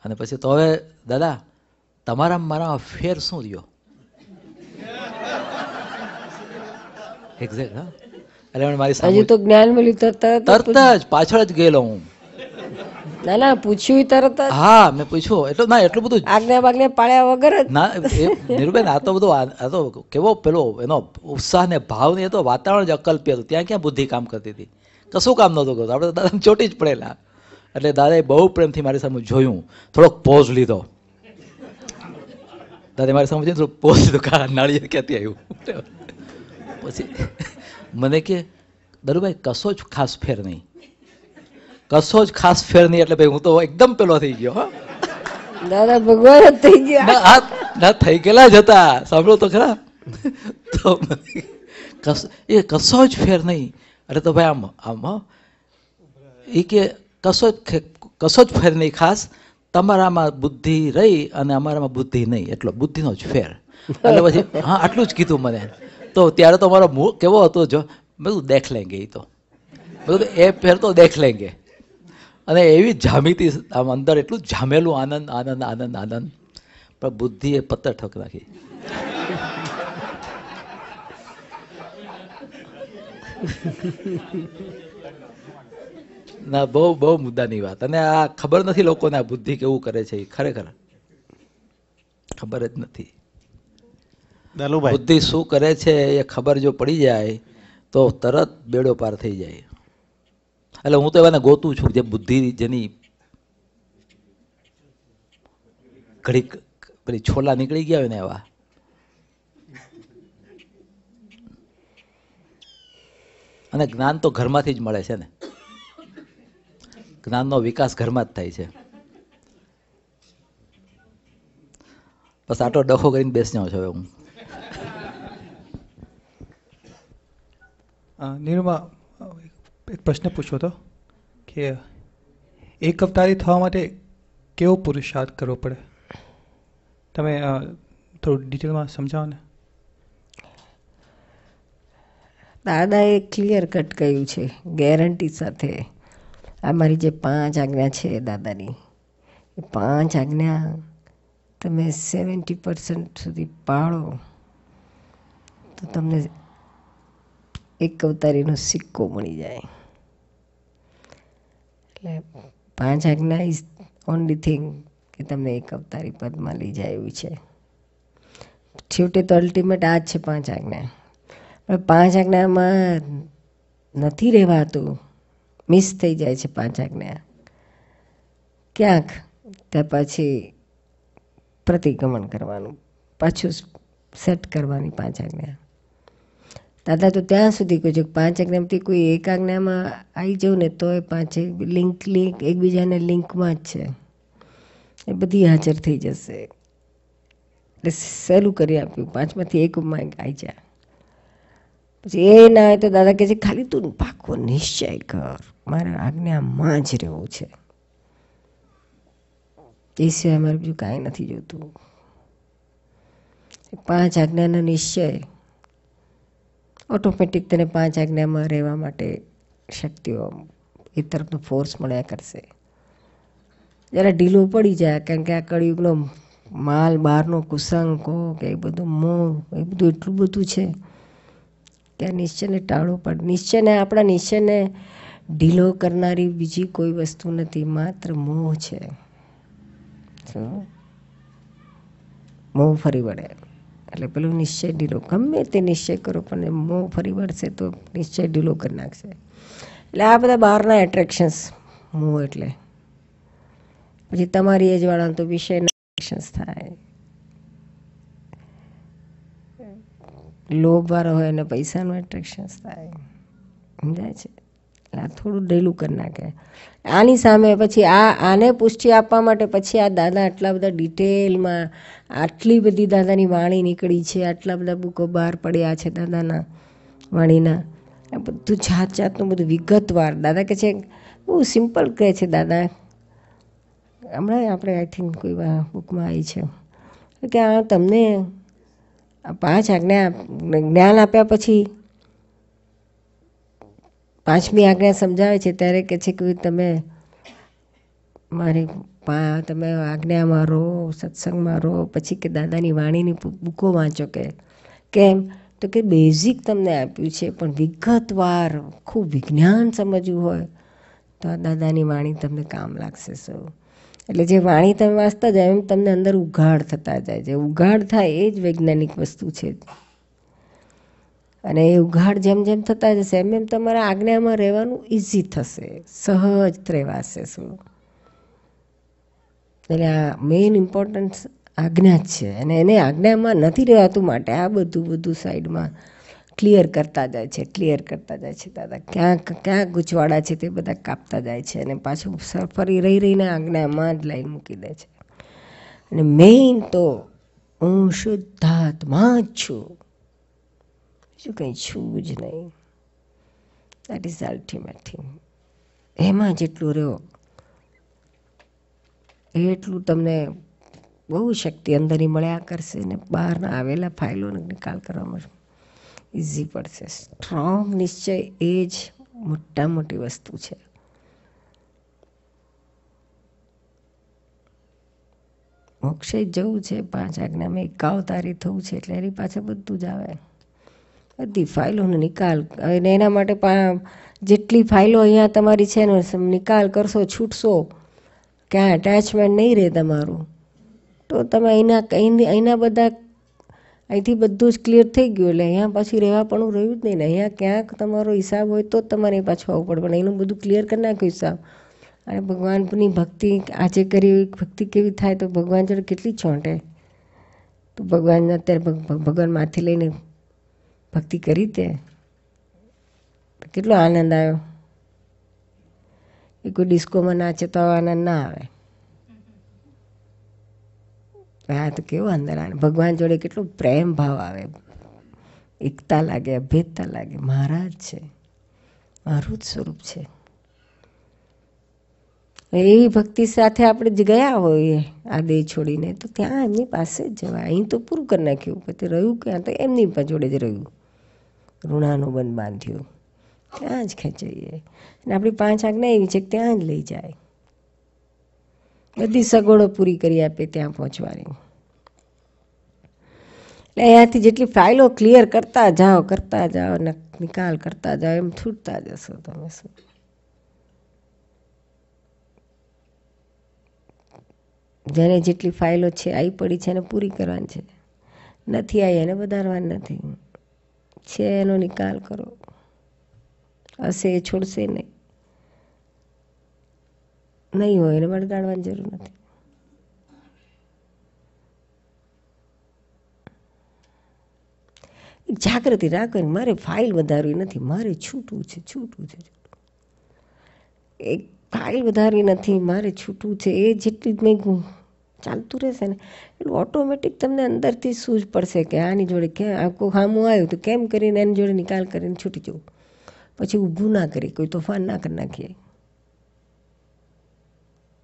અને પછી તો હવે દાદા તમારા મારા ફેર શું રહ્યો? એક્ઝેક્ટ. હા, એટલે મારી હજુ તો જ્ઞાન મળ્યું તરત જ પાછળ જ ગયેલો હું. ના પૂછ્યું તરત જ? હા, મેં પૂછ્યું. એટલું ના, એટલું બધું આજ્ઞા પાડ્યા વગર જ ના. નીરુબેન આ તો બધું આ તો કેવો પેલો એનો ઉત્સાહ ને ભાવ ને એ તો વાતાવરણ જ અકલ્પ્ય હતું. ત્યાં ક્યાં બુદ્ધિ કામ કરતી હતી? કશું કામ નહોતું કરતું. આપણે દાદા ચોટી જ પડેલા. એટલે દાદાએ બહુ પ્રેમથી મારી સામે જોયું, થોડોક પોઝ લીધો. દાદા મારી સામે થોડું પોઝ લીધો, કા નાળિયેર ક્યાંથી આવ્યું. પછી મને કે દરુભાઈ કશો જ ખાસ ફેર નહીં, કશો જ ખાસ ફેર નહીં. એટલે ભાઈ હું તો એકદમ પેલો થઈ ગયો. હા દાદા ભગવાન જ થઈ ગયા. ના થઈ ગયેલા જ હતા, સાંભળો તો ખરા. તો એ કશો જ ફેર નહીં. અરે તો ભાઈ આમ એ કે કશો જ ફેર નહીં. ખાસ તમારામાં બુદ્ધિ રહી અને અમારામાં બુદ્ધિ નહીં, એટલો બુદ્ધિનો જ ફેર. એટલે પછી હા આટલું જ કીધું મને. તો ત્યારે તો મારો મૂળ કેવો હતો, જો બધું દેખ લેંગે, એ તો બધું એ ફેર તો દેખ લેંગે. અને એવી જામીતી આમ અંદર એટલું જામેલું આનંદ આનંદ આનંદ આનંદ, પણ બુદ્ધિ એ પત્તર ઠોક નાખી. ના બહુ મુદ્દાની વાત. અને આ ખબર નથી લોકોને આ બુદ્ધિ કેવું કરે છે, ખરેખર ખબર જ નથી. બુદ્ધિ શું કરે છે એ ખબર જો પડી જાય તો તરત બેડો પાર થઈ જાય. એટલે હું તો એવાને ગોતું છું જે બુદ્ધિ જેની ઘડીક પેલી છોલા નીકળી ગયા હોય ને એવા. અને જ્ઞાન તો ઘરમાંથી જ મળે છે ને, જ્ઞાનનો વિકાસ ઘરમાં જ થાય છે. બસ આટલો ડખો કરીને બેસી છું હું. નિરૂમા, એક પ્રશ્ન પૂછ્યો હતો કે એક અવતારી થવા માટે કેવો પુરુષાર્થ કરવો પડે? તમે થોડું ડિટેલમાં સમજાવો ને. દાદાએ ક્લિયર કટ કહ્યું છે, ગેરંટી સાથે. અમારી જે 5 આજ્ઞા છે દાદાની, એ 5 આજ્ઞા તમે 70% સુધી પાળો તો તમને એક અવતારીનો સિક્કો મળી જાય. એટલે 5 આજ્ઞા ઇઝ ઓનલી થિંગ કે તમને એક અવતારી પદમાં લઈ જાય એવી છે. છેવટે તો અલ્ટિમેટ આ જ છે 5 આજ્ઞા. પણ 5 આજ્ઞામાં નથી રહેવાતું, મિસ થઈ જાય છે 5 આજ્ઞા ક્યાંક. ત્યાં પછી પ્રતિક્રમણ કરવાનું, પાછું સેટ કરવાની 5 આજ્ઞા. દાદા તો ત્યાં સુધી કહ્યું છે 5 આજ્ઞામાંથી કોઈ એક આજ્ઞામાં આવી જાઉં ને તો એ 5 લિંક એકબીજાને લિંકમાં જ છે, એ બધી હાજર થઈ જશે. એટલે સહેલું કરી આપ્યું, 5માંથી એકમાં આવી જાય. પછી એ ના હોય તો દાદા કહે છે ખાલી તું પાકો નિશ્ચય કર, મારા આજ્ઞામાં જ રહેવું છે, એ સિવાય મારે બીજું કાંઈ નથી જોતું. 5 આજ્ઞાનો નિશ્ચય ઓટોમેટિક તને 5 આજ્ઞામાં રહેવા માટે શક્તિઓ એ તરફનો ફોર્સ મળ્યા કરશે. જરા ઢીલો પડી જાય, કારણ કે આ કળિયુગનો માલ, બહારનો કુસંગ કહો કે એ બધું મોહ, એ બધું એટલું બધું છે કે આ નિશ્ચયને ટાળવું પડે. નિશ્ચયને, આપણા નિશ્ચયને ઢીલો કરનારી બીજી કોઈ વસ્તુ નથી, માત્ર મોહ છે. મોહ ફરી વળે એટલે પેલું નિશ્ચય ઢીલો, ગમે તે નિશ્ચય કરો પણ મોહ ફરી વળશે તો નિશ્ચય ઢીલો કરી નાખશે. એટલે આ બધા બહારના એટ્રેક્શન્સ, મોહ એટલે. પછી તમારી એજવાળાનો તો વિષયના એટ્રેક્શન્સ થાય. લોભવાળો હોય અને પૈસાનું એટ્રેક્શન્સ થાય, સમજાય છે? એટલે આ થોડું ઢીલું કરી નાખે. આની સામે પછી આને પુષ્ટિ આપવા માટે પછી આ દાદા આટલા બધા ડિટેલમાં, આટલી બધી દાદાની વાણી નીકળી છે, આટલા બધા બુકો બહાર પડ્યા છે દાદાના વાણીના, બધું જાત જાતનું બધું વિગતવાર. દાદા કહે છે, બહુ સિમ્પલ કહે છે દાદા. હમણાં આપણે આઈ થિંક કોઈ બુકમાં આવી છે કે આ તમને 5 આજ્ઞા જ્ઞાન આપ્યા પછી 5મી આજ્ઞા સમજાવે છે ત્યારે કહે છે કે તમે મારી તમે આજ્ઞામાં રહો, સત્સંગમાં રહો. પછી કે દાદાની વાણીની બુકો વાંચો. કે કેમ તો કે બેઝિક તમને આપ્યું છે, પણ વિગતવાર ખૂબ વિજ્ઞાન સમજવું હોય તો આ દાદાની વાણી તમને કામ લાગશે સૌ. એટલે જે વાણી તમે વાંચતા જાય એમ તમને અંદર ઉઘાડ થતા જાય. જે ઉઘાડ થાય એ જ વૈજ્ઞાનિક વસ્તુ છે. અને એ ઉઘાડ જેમ જેમ થતા જશે એમ એમ તમારા આજ્ઞામાં રહેવાનું ઇઝી થશે, સહજ રહેવાશે શું. એટલે આ મેઇન ઇમ્પોર્ટન્સ આજ્ઞા જ છે. અને એને આજ્ઞામાં નથી રહેવાતું માટે આ બધું સાઈડમાં ક્લિયર કરતા જાય છે, ક્લિયર કરતા જાય છે દાદા. ક્યાં ગૂંચવાડા છે તે બધા કાપતા જાય છે અને પાછું ફરી રહીને આજ્ઞામાં જ લાઈન મૂકી દે છે. અને મેઇન તો હું શુદ્ધાત્મા જ છું, બીજું કંઈ છું જ નહીં. That is the ultimate thing. એમાં જેટલું રહ્યો એટલું તમને બહુ શક્તિ અંદરની મળ્યા કરશે ને બહારના આવેલા ફાઇલોનો નિકાલ કરવામાં ઇઝી પડશે. સ્ટ્રોંગ નિશ્ચય એ જ મોટા મોટી વસ્તુ છે. મોક્ષે જવું છે, 5 આજ્ઞામાં એકાવતારી થવું છે એટલે એની પાછળ બધું જ આવે. બધી ફાઇલોનો નિકાલ, અને એના માટે જેટલી ફાઇલો અહીંયા તમારી છે એનો નિકાલ કરશો, છૂટશો, ક્યાં અટેચમેન્ટ નહીં રહે તમારું, તો તમે અહીંના બધા અહીંથી બધું જ ક્લિયર થઈ ગયું. એટલે અહીંયા પાછી રહેવા પણ રહ્યું જ નહીં ને. અહીંયા ક્યાંક તમારો હિસાબ હોય તો જ તમારે પાછું આવવું પડે, પણ એનું બધું ક્લિયર કરી નાખ્યું હિસાબ. અને ભગવાનની ભક્તિ આજે કરી, ભક્તિ કેવી થાય તો ભગવાન જોડે કેટલી ચોંટે. તો ભગવાન અત્યારે ભગવાન માથે લઈને ભક્તિ કરી તે કેટલો આનંદ આવ્યો. એ કોઈ ડિસ્કોમાં નાચે તો આનંદ ના આવે. આ તો કેવો અંદર આવે, ભગવાન જોડે કેટલો પ્રેમ ભાવ આવે, એકતા લાગે, અભેદતા લાગે. મહારાજ છે, મારું જ સ્વરૂપ છે. એવી ભક્તિ સાથે આપણે ગયા હોઈએ આ દેહ છોડીને, તો ત્યાં એમની પાસે જ જવાય. અહીં તો પૂરું કરી નાખ્યું, પછી રહ્યું ક્યાં, તો એમની જોડે જ રહ્યું, ઋણાનું બંધ બાંધ્યું, ત્યાં જ ખેંચાઈએ. અને આપણી 5 આજ્ઞા એવી છે કે ત્યાં જ લઈ જાય, બધી સગવડો પૂરી કરી આપે ત્યાં પહોંચવાની. એટલે અહીંયાથી જેટલી ફાઇલો ક્લિયર કરતા જાઓ, નિકાલ કરતા જાઓ, એમ છૂટતા જશો તમે. શું જેને જેટલી ફાઇલો છે આવી પડી છે એને પૂરી કરવાની છે, નથી આવી એને વધારવાની નથી. છે એનો નિકાલ કરો, હશે એ છોડશે નહીં, નહીં હોય એને વળગાડવાની જરૂર નથી. જાગૃતિ રાખો ને, મારે ફાઇલ વધારવી નથી, મારે છૂટવું છે, છૂટવું છે. એક ફાઇલ વધારવી નથી, મારે છૂટવું છે, એ જેટલી જ મેં ચાલતું રહેશે ને એટલે ઓટોમેટિક તમને અંદરથી સૂઝ પડશે કે આની જોડે કેમ આખું સામું આવ્યું તો કેમ કરીને એની જોડે નિકાલ કરીને છૂટી જવું. પછી ઊભું ના કરી, કોઈ તોફાન ના કરી નાખીએ,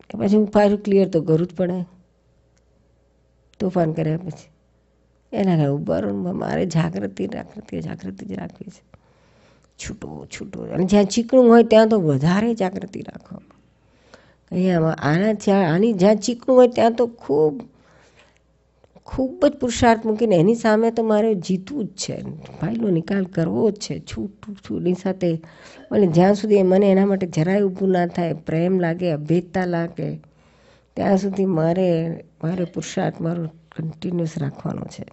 પછી હું પાછું ક્લિયર તો કરવું જ પડે. તોફાન કર્યા પછી એના કાંઈ ઉભા મારે જાગૃતિ જ રાખવી છે. છૂટો અને જ્યાં ચીકણું હોય ત્યાં તો વધારે જાગૃતિ રાખો. અહીંયા આની જ્યાં ચીકણું હોય ત્યાં તો ખૂબ જ પુરુષાર્થ મૂકીને એની સામે તો મારે જીતવું જ છે, ફાઇલનો નિકાલ કરવો જ છે. છૂટની સાથે અને જ્યાં સુધી મને એના માટે જરાય ઊભું ના થાય, પ્રેમ લાગે, અભેદતા લાગે, ત્યાં સુધી મારે પુરુષાર્થ મારો કન્ટિન્યુઅસ રાખવાનો છે.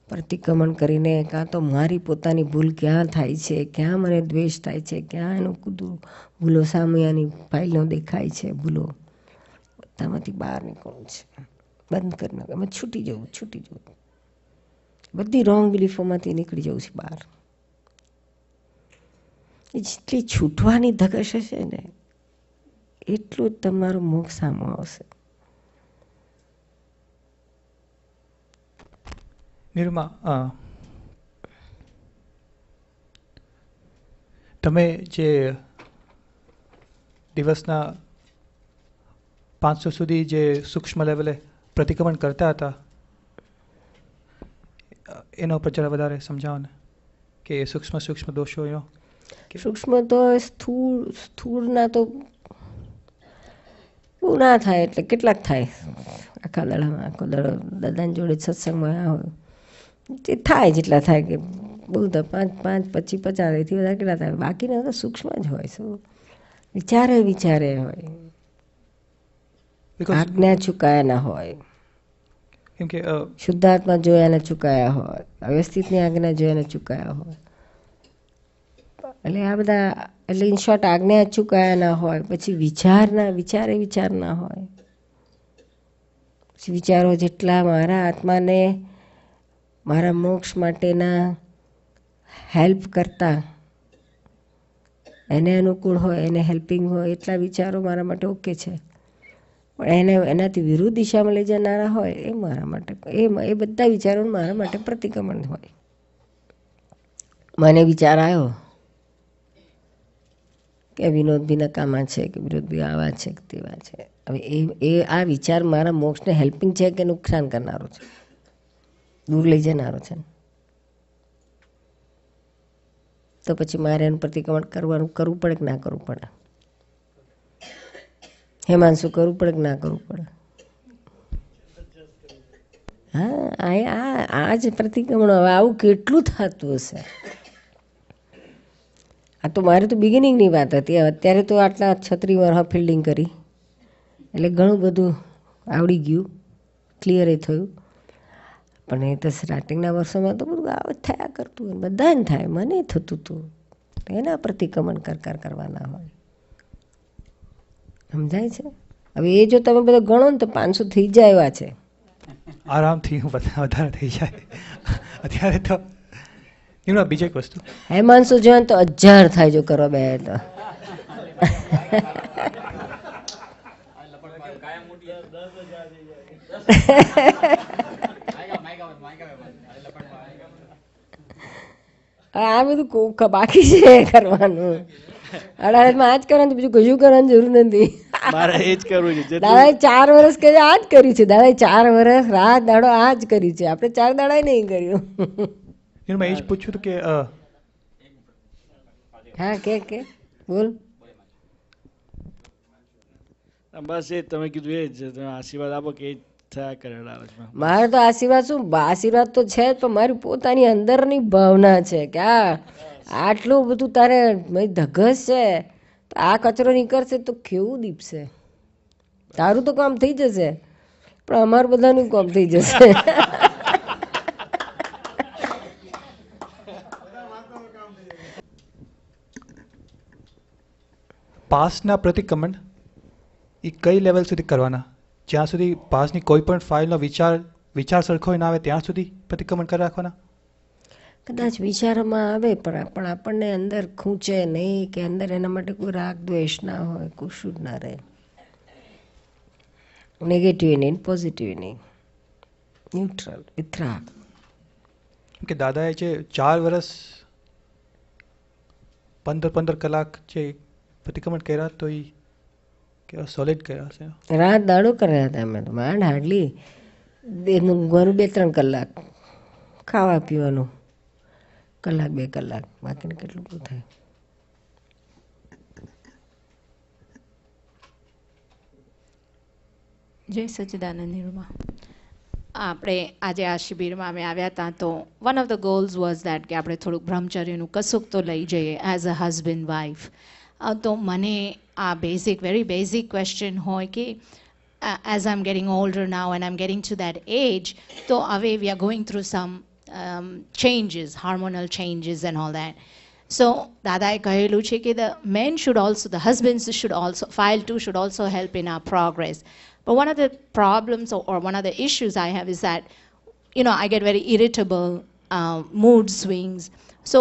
પ્રતિક્રમણ કરીને કાં તો મારી પોતાની ભૂલ ક્યાં થાય છે, ક્યાં મને દ્વેષ થાય છે, ક્યાં એનું ભૂલો સામેની ફાઇલનો દેખાય છે, ભૂલો બધામાંથી બહાર નીકળવું છે, બંધ કરી નાખો. એમાં છૂટી જવું, બધી રોંગ બિલીફોમાંથી નીકળી જવું છે બહાર. એ જેટલી છૂટવાની ધગશ હશે ને એટલું જ તમારું મોક્ષ સામું આવશે. નિરૂમા, તમે જે દિવસના 500 સુધી જે સૂક્ષ્મ લેવલે પ્રતિક્રમણ કરતા હતા એના ઉપર જરા વધારે સમજાવો ને, કે સૂક્ષ્મ દોષો એનો. સૂક્ષ્મ તો સ્થૂળના તો બહુ ના થાય, એટલે કેટલાક થાય આખો દાડો દાદાની જોડે સત્સંગમાં હોય તે થાય, જેટલા થાય કે બહુ તો 5, 25, 50 એથી વધારે કેટલા થાય. બાકીના તો સૂક્ષ્મ જ હોય, શું વિચારે હોય, આજ્ઞા ચૂકાયા ના હોય, કેમ કે શુદ્ધાત્મા જોયાને ચૂકાયા હોય, અવ્યવસ્થિતની આજ્ઞા જોયાને ચૂકાયા હોય, એટલે આ બધા, એટલે ઇન શોર્ટ આજ્ઞા ચૂકાયા ના હોય. પછી વિચાર ના હોય, વિચારો જેટલા મારા આત્માને મારા મોક્ષ માટેના હેલ્પ કરતા, એને અનુકૂળ હોય, એને હેલ્પિંગ હોય, એટલા વિચારો મારા માટે ઓકે છે. પણ એનાથી વિરુદ્ધ દિશામાં લઈ જનારા હોય એ મારા માટે એ બધા વિચારો મારા માટે પ્રતિક્રમણ હોય. મને વિચાર આવ્યો કે વિનોદભી નકામા છે, કે વિનોદભી આવા છે કે તેવા છે. હવે એ આ વિચાર મારા મોક્ષને હેલ્પિંગ છે કે નુકસાન કરનારો છે, દૂર લઈ જનારો છે? તો પછી મારે એનું પ્રતિક્રમણ કરવું પડે કે ના કરવું પડે? હેમાંશુ કરવું પડે કે ના કરવું પડે? હા, આ જ પ્રતિક્રમણ. હવે આવું કેટલું થતું હશે? આ તો મારે તો બિગિનિંગની વાત હતી. અત્યારે તો આટલા 36 વર્ષ ફિલ્ડિંગ કરી એટલે ઘણું બધું આવડી ગયું, ક્લિયર થયું. પણ એ તો સ્ટાર્ટિંગના વર્ષોમાં તો બધું આવ થયા કરતું હોય, બધાને થાય, મને થતું હતું. એના પ્રતિક્રમણ કરવાના હોય. સમજાય છે? હવે એ જો તમે બધા ગણો ને તો 500 થઈ જાય એવા છે. આરામથી વધારે થઈ જાય. અત્યારે તો બીજી એક વસ્તુ, હેમાંશુ જોવા તો 1000 થાય જો કરવા બે તો. આ બધું બાકી છે કરવાનું. અડાળમાં આ જ કરવાનું, બીજું કશું કરવાની જરૂર નથી. દાદાએ 4 વર્ષ કે આ જ કર્યું છે. દાદાએ 4 વર્ષ રાત દાડો આ જ કરી છે. આપણે 4 દાડા નહીં કર્યું. મેં એ જ પૂછ્યું હતું કે હા કે બોલ. બસ એ તમે કીધું એ જ આશીર્વાદ આપો કે થયા કરે. મારે તો આશીર્વાદ શું, આશીર્વાદ તો છે જ, પણ મારી પોતાની અંદરની ભાવના છે કે આટલું બધું તારે ધગસ છે, આ કચરો નીકળશે તો કેવું દીપશે. તારું તો કામ થઈ જશે, પણ અમારું બધાનું કામ થઈ જશે. પાસના પ્રતિક્રમણ એ કઈ લેવલ સુધી કરવાના? જ્યાં સુધી પાસની કોઈ પણ ફાઇલનો વિચાર સરખો ના આવે ત્યાં સુધી પ્રતિક્રમણ કરી રાખવાના? કદાચ વિચારોમાં આવે પણ આપણને અંદર ખૂંચે નહીં, કે અંદર એના માટે કોઈ રાગ દ્વેષ ના હોય, કશું જ ના રહે. નેગેટિવ નહીં, પોઝિટિવ નહીં, ન્યુટ્રલ, વિતરાગ. કે દાદાએ જે 4 વર્ષ 15 કલાક જે પ્રતિક્રમણ કર્યા તો એ કેવા સોલિડ કર્યા છે? રાત દાડો કર્યા હતા અમે તો. માંડ હાર્ડલી ઊંઘવાનું 2-3 કલાક, ખાવા પીવાનું 1-2 કલાક, બાકીને કેટલું બધું થાય. જય સચ્ચિદાનંદ નિરૂમા. આપણે આજે આ શિબિરમાં અમે આવ્યા હતા તો one of the goals was that કે આપણે થોડુંક બ્રહ્મચર્યનું કશુંક તો લઈ જઈએ એઝ અ હસબન્ડ વાઇફ. તો મને આ વેરી બેઝિક ક્વેશ્ચન હોય કે as I am getting older now and I am getting to that age, તો હવે we are going through some changes, hormonal changes and all that. So દાદાએ કહેલું છે કે the husbands should also, file 2 should also help in our progress. But one of the problems or one of the issues I have is that, I get very irritable, mood swings. So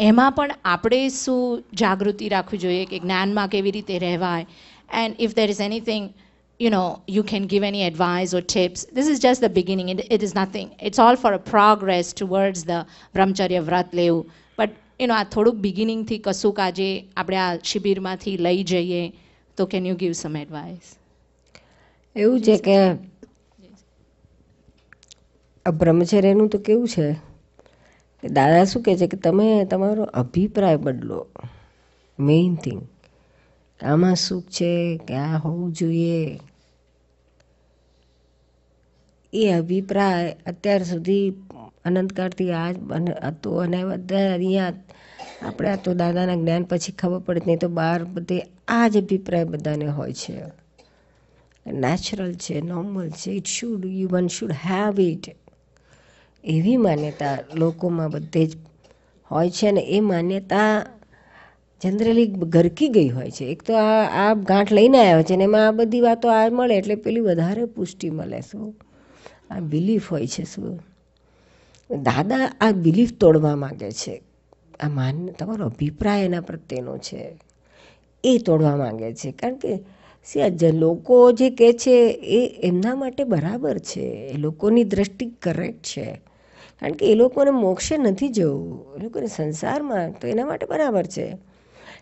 એમાં પણ આપણે શું જાગૃતિ રાખવી જોઈએ કે જ્ઞાનમાં કેવી રીતે રહેવાય? And if there is anything, you can give any advice or tips. This is just the beginning. It is nothing. It's all for a progress towards the brahmacharya vrat levu. But, આ થોડુંક બિગિનિંગથી કશુંક આજે આપણે આ શિબિરમાંથી લઈ જઈએ તો can you give some advice? એવું છે કે આ બ્રહ્મચર્યનું તો કેવું છે કે દાદા શું કહે છે કે તમે તમારો અભિપ્રાય બદલો. મેઇન થિંગ આમાં સુખ છે કે આ હોવું જોઈએ, એ અભિપ્રાય અત્યાર સુધી અનંતકાળથી આ જ હતો. અને બધા અહીંયા આપણે આ તો દાદાના જ્ઞાન પછી ખબર પડે, નહીં તો બહાર બધે આ જ અભિપ્રાય બધાને હોય છે. નેચરલ છે, નોર્મલ છે, વન શુડ હેવ ઇટ, એવી માન્યતા લોકોમાં બધે જ હોય છે. ને એ માન્યતા જનરલી ગરકી ગઈ હોય છે. એક તો આ ગાંઠ લઈને આવ્યા છે ને એમાં આ બધી વાતો આ મળે એટલે પેલી વધારે પુષ્ટિ મળે. શું આ બિલીફ હોય છે? શું દાદા આ બિલીફ તોડવા માગે છે? આ તમારો અભિપ્રાય એના પ્રત્યેનો છે એ તોડવા માગે છે. કારણ કે લોકો જે કહે છે એ એમના માટે બરાબર છે, એ લોકોની દ્રષ્ટિ કરેક્ટ છે, કારણ કે એ લોકોને મોક્ષે નથી જવું, એ લોકોને સંસારમાં તો એના માટે બરાબર છે.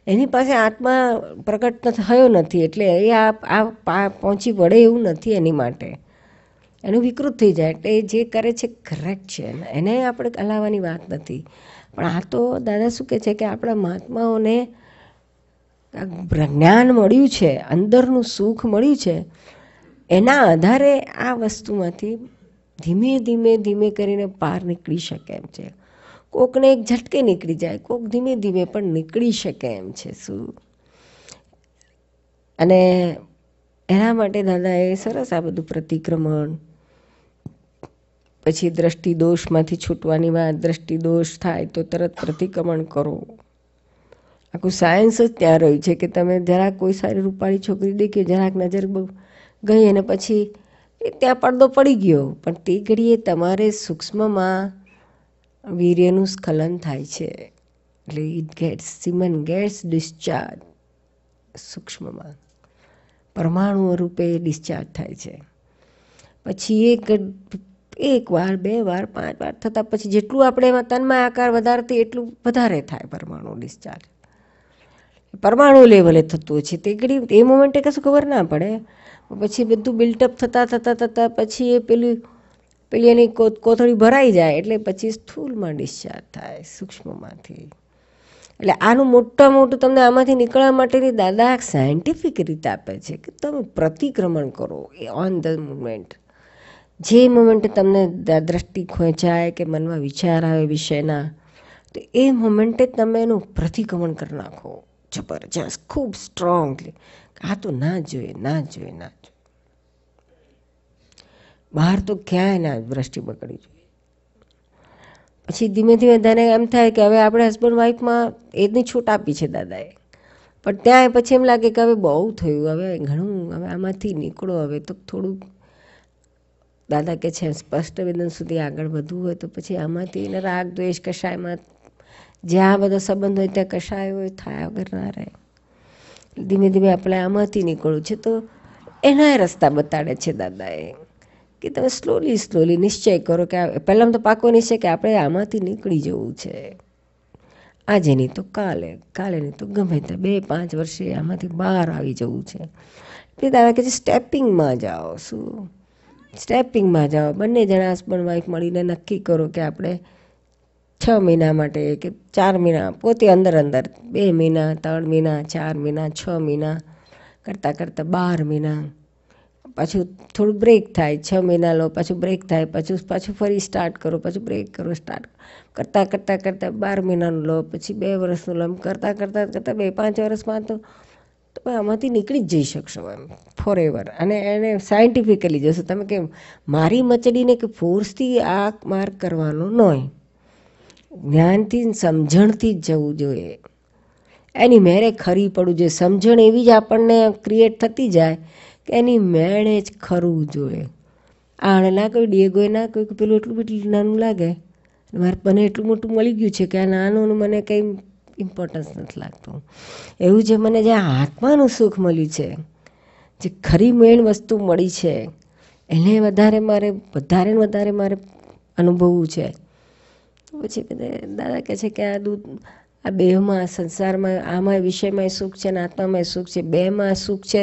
એની પાસે આત્મા પ્રકટ થયો નથી એટલે એ આ પહોંચી વળે એવું નથી એની માટે, એનું વિકૃત થઈ જાય. એટલે એ જે કરે છે કરેક્ટ છે, એને આપણે હલાવવાની વાત નથી. પણ આ તો દાદા શું કહે છે કે આપણા મહાત્માઓને જ્ઞાન મળ્યું છે, અંદરનું સુખ મળ્યું છે, એના આધારે આ વસ્તુમાંથી ધીમે ધીમે ધીમે કરીને પાર નીકળી શકે એમ છે. કોકને એક ઝટકે નીકળી જાય, કોક ધીમે ધીમે પણ નીકળી શકે એમ છે. શું અને એના માટે દાદાએ સરસ આ બધું પ્રતિક્રમણ, પછી દ્રષ્ટિ દોષમાંથી છૂટવાની વાત, દ્રષ્ટિ દોષ થાય તો તરત પ્રતિક્રમણ કરો. આખું સાયન્સ જ ત્યાં રહ્યું છે કે તમે જરાક કોઈ સારી રૂપાળી છોકરી દેખી, જરાક નજર ગઈ અને પછી ત્યાં પડદો પડી ગયો, પણ તે ઘડીએ તમારે સૂક્ષ્મમાં વીર્યનું સ્ખલન થાય છે, એટલે સિમન ગેટ્સ ડિસ્ચાર્જ, સૂક્ષ્મમાં પરમાણુ રૂપે ડિસ્ચાર્જ થાય છે. પછી એક વાર, 2 વાર, 5 વાર થતાં પછી જેટલું આપણે એમાં તન્મય આકાર વધારતી એટલું વધારે થાય પરમાણુ ડિસ્ચાર્જ, પરમાણુ લેવલે થતું હોય છે. તે ઘડી એ મોમેન્ટે કશું ખબર ના પડે, પછી બધું બિલ્ટઅપ થતાં પછી એ પેલી એની કોથળી ભરાઈ જાય એટલે પછી સ્થૂળમાં ડિસ્ચાર્જ થાય સૂક્ષ્મમાંથી. એટલે આનું મોટું તમને આમાંથી નીકળવા માટેની દાદા સાયન્ટિફિક રીતે આપે છે કે તમે પ્રતિક્રમણ કરો એ ઓન ધ મુમેન્ટ. જે મોમેન્ટે તમને દ્રષ્ટિ ખેંચાય કે મનમાં વિચાર આવે વિષયના, તો એ મોમેન્ટે તમે એનું પ્રતિક્રમણ કરી નાખો જબરજસ્ત, ખૂબ સ્ટ્રોંગલી. આ તો ના જોઈએ, ના જોઈએ, ના જોઈએ. બહાર તો ક્યાંય ના દ્રષ્ટિ બગડવી જોઈએ. પછી ધીમે ધીમે દાદાને એમ થાય કે હવે આપણે હસબન્ડ વાઈફમાં એની છૂટ આપી છે દાદાએ, પણ ત્યાં પછી એમ લાગે કે હવે બહુ થયું, હવે ઘણું, હવે આમાંથી નીકળો, હવે તો થોડુંક દાદા કે છે સ્પષ્ટ વેદન સુધી આગળ વધવું હોય તો પછી આમાંથી એને રાગ દ્વેષ કશાયમાં જ્યાં બધો સંબંધ હોય ત્યાં કશાય હોય થયા વગર ના રહે. ધીમે ધીમે આપણે આમાંથી નીકળવું છે તો એના રસ્તા બતાડે છે દાદાએ કે તમે સ્લોલી નિશ્ચય કરો કે પહેલાં તો પાકો નિશ્ચય કે આપણે આમાંથી નીકળી જવું છે, આજે નહીં તો કાલે, કાલે નહીં તો ગમે તે 2-5 વર્ષે આમાંથી બહાર આવી જવું છે. તે દાદા કહે છે સ્ટેપિંગમાં જાઓ. શું સ્ટેપિંગમાં જાઓ? બંને જણા હસબન્ડ વાઈફ મળીને નક્કી કરો કે આપણે 6 મહિના માટે કે 4 મહિના, પોતે અંદર 2 મહિના, 3 મહિના, 4 મહિના, 6 મહિના કરતાં 12 મહિના, પાછું થોડું બ્રેક થાય, 6 મહિના લો, પાછું બ્રેક થાય, પાછું ફરી સ્ટાર્ટ કરો, પાછું બ્રેક કરો, સ્ટાર્ટ કરતાં 12 મહિનાનું લો, પછી 2 વર્ષનું લો, એમ કરતાં 2-5 વર્ષમાં તો તમે આમાંથી નીકળી જ જઈ શકશો એમ ફોર એવર. અને એને સાયન્ટિફિકલી જશો તમે કે મારી મચડીને કે ફોર્સથી આ માર્ક કરવાનો નહીં, જ્ઞાનથી સમજણથી જ જવું જોઈએ, એની મેરે ખરી પડવું જોઈએ. સમજણ એવી જ આપણને ક્રિએટ થતી જાય કે એની મેળે જ ખરવું જોઈએ. આને ના કોઈ ડેગોય ના કોઈ પેલું એટલું બધું નાનું લાગે, મારે મને એટલું મોટું મળી ગયું છે કે આ નાનું મને કંઈ ઇમ્પોર્ટન્સ નથી લાગતું. એવું જે મને જે આત્માનું સુખ મળ્યું છે, જે ખરી મેળ વસ્તુ મળી છે, એને વધારે મારે અનુભવવું છે. પછી દાદા કહે છે કે આ બેમાં સંસારમાં આમાં વિષયમાં સુખ છે ને આત્મામાં સુખ છે, બેમાં સુખ છે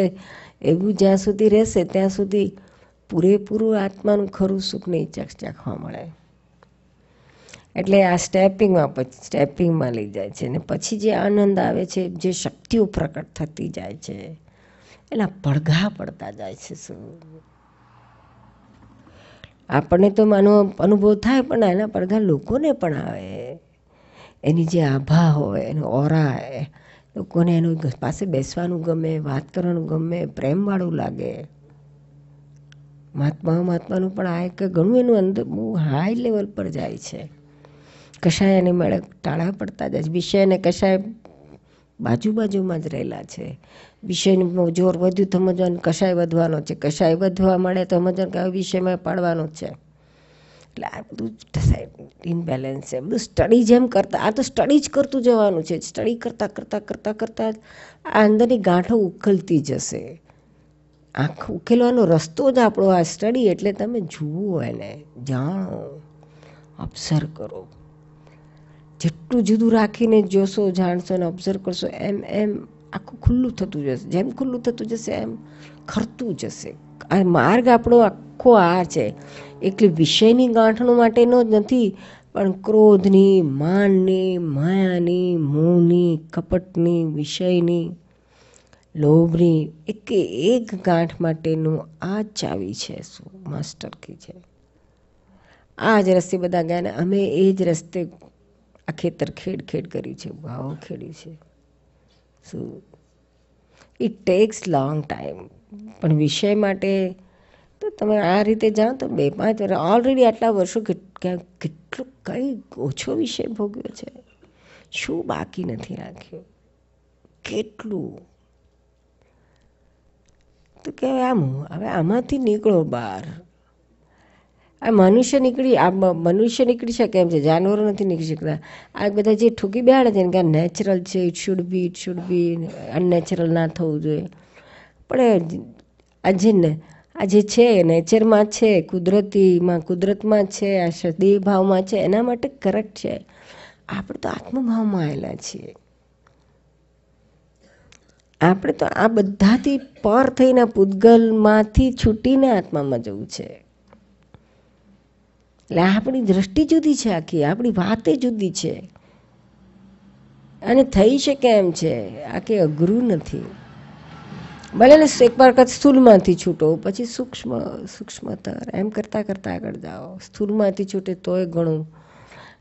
એવું જ્યાં સુધી રહેશે ત્યાં સુધી પૂરેપૂરું આત્માનું ખરું સુખ નહીં ચાખવા મળે. એટલે આ સ્ટેપિંગમાં લઈ જાય છે. ને પછી જે આનંદ આવે છે, જે શક્તિઓ પ્રકટ થતી જાય છે, એના પડઘા પડતા જાય છે. શું આપણને તો માનો અનુભવ થાય પણ એના પડઘા લોકોને પણ આવે. એની જે આભા હોય, એનો ઓરા, લોકોને એનું પાસે બેસવાનું ગમે, વાત કરવાનું ગમે, પ્રેમવાળું લાગે. મહાત્માનું પણ આ એક ઘણું એનું અંદર બહુ હાઈ લેવલ પર જાય છે. કશાય એને મળે ટાળા પડતા જાય છે. વિષય અને કશાય બાજુમાં જ રહેલા છે. વિષયનું જોર વધ્યું તો સમજવાનું કશાય વધવાનો છે, કશાય વધવા મળે તો સમજવાનું કે આ વિષયમાં પાડવાનો જ છે. એટલે આ બધું ઇમ્બેલેન્સ છે. બધું સ્ટડી જેમ કરતા, આ તો સ્ટડી જ કરતું જવાનું છે. સ્ટડી કરતાં આ અંદરની ગાંઠો ઉખલતી જશે. આખો ઉકેલવાનો રસ્તો જ આપણો આ સ્ટડી. એટલે તમે જુઓ એને, જાણો, ઓબ્ઝર્વ કરો. જેટલું જુદું રાખીને જોશો, જાણશો ને ઓબ્ઝર્વ કરશો એમ એમ આખું ખુલ્લું થતું જશે. જેમ ખુલ્લું થતું જશે એમ ખરતું જશે. આ માર્ગ આપણો આખો આ છે. એકલી વિષયની ગાંઠણો માટેનો જ નથી, પણ ક્રોધની, માનની, માયાની, મોહની, કપટની, વિષયની, લોભની એક ગાંઠ માટેનું આ જ ચાવી છે. શું માસ્ટર કી છે. આ જ રસ્તે બધા ગયા ને અમે એ જ રસ્તે આ ખેતર ખેડ કરી છે, ભાવ ખેડી છે. શું ઇટ ટેક્સ લોંગ ટાઈમ. પણ વિષય માટે તો તમે આ રીતે જાઓ તો 2-5 વર્ષ ઓલરેડી આટલા વર્ષો કેટલું કંઈ ઓછો વિષય ભોગ્યો છે. શું બાકી નથી રાખ્યું, કેટલું. તો કહેવાય આમ હવે આમાંથી નીકળો બહાર. આ મનુષ્ય નીકળી શકે એમ છે, જાનવરો નથી નીકળી શકતા. આ બધા જે ઠૂકી બેહાડે છે ને કે આ નેચરલ છે, ઇટ શુડ બી અનનેચરલ ના થવું જોઈએ. પણ આ જે છે નેચરમાં છે, કુદરતમાં છે, આ દેહભાવમાં છે, એના માટે કરેક્ટ છે. આપણે તો આત્મભાવમાં આવેલા છીએ. આપણે તો આ બધાથી પર થઈને પૂતગલમાંથી છૂટીને આત્મામાં જવું છે. એટલે આપણી દ્રષ્ટિ જુદી છે, આખી આપણી વાતે જુદી છે. અને થઈ શકે એમ છે. આ કે અઘરું નથી. ભલે ને એકવાર સ્થૂલમાંથી છૂટો, પછી સૂક્ષ્મતર એમ કરતાં આગળ જાઓ. સ્થૂલમાંથી છૂટે તોય ઘણું.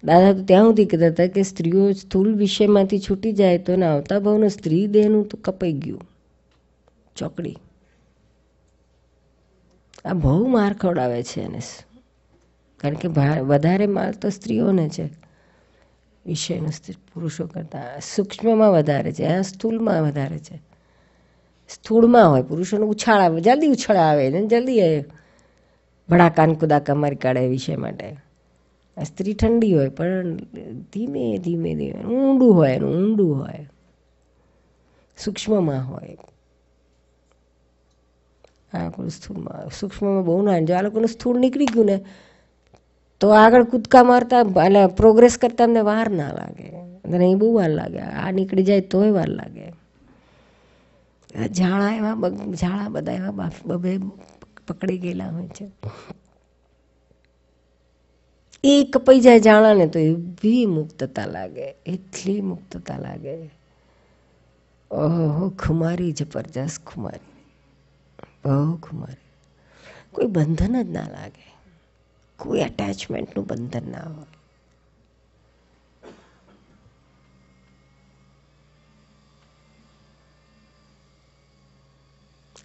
દાદા તો ત્યાં સુધી કહેતા હતા કે સ્ત્રીઓ સ્થૂલ વિષયમાંથી છૂટી જાય તો એને આવતા ભાવનું સ્ત્રી દેહનું તો કપાઈ ગયું ચોકડી. આ બહુ માર ખવડાવે છે એને. કારણ કે વધારે માલ તો સ્ત્રીઓને છે વિષયનો, પુરુષો કરતાં. સૂક્ષ્મમાં વધારે છે, આ સ્થૂલમાં વધારે છે. સ્થૂળમાં હોય પુરુષોને ઉછાળ આવે, જલ્દી ઉછાળ આવે ને જલ્દી ભડાકાન કુદાકા મારી કાઢે વિષય માટે. આ સ્ત્રી ઠંડી હોય પણ ધીમે ધીમે ઊંડું હોય, સૂક્ષ્મમાં હોય. આ આપણું સ્થૂળમાં, સૂક્ષ્મમાં બહુ ના. જો આ લોકોનું સ્થૂળ નીકળી ગયું ને તો આગળ કૂદકા મારતા એટલે પ્રોગ્રેસ કરતા અમને વાર ના લાગે. અને એ બહુ વાર લાગે. આ નીકળી જાય તોય વાર લાગે. ઝાડા બધા એવા બબે પકડી ગયેલા હોય છે. એ કપાઈ જાય જાણાને તો એવી મુક્તતા લાગે, એટલી મુક્તતા લાગે. ઓહો, ખુમારી જબરજસ્ત ખુમારી, બહુ ખુમારી. કોઈ બંધન જ ના લાગે, કોઈ એટેચમેન્ટનું બંધન ના હોય.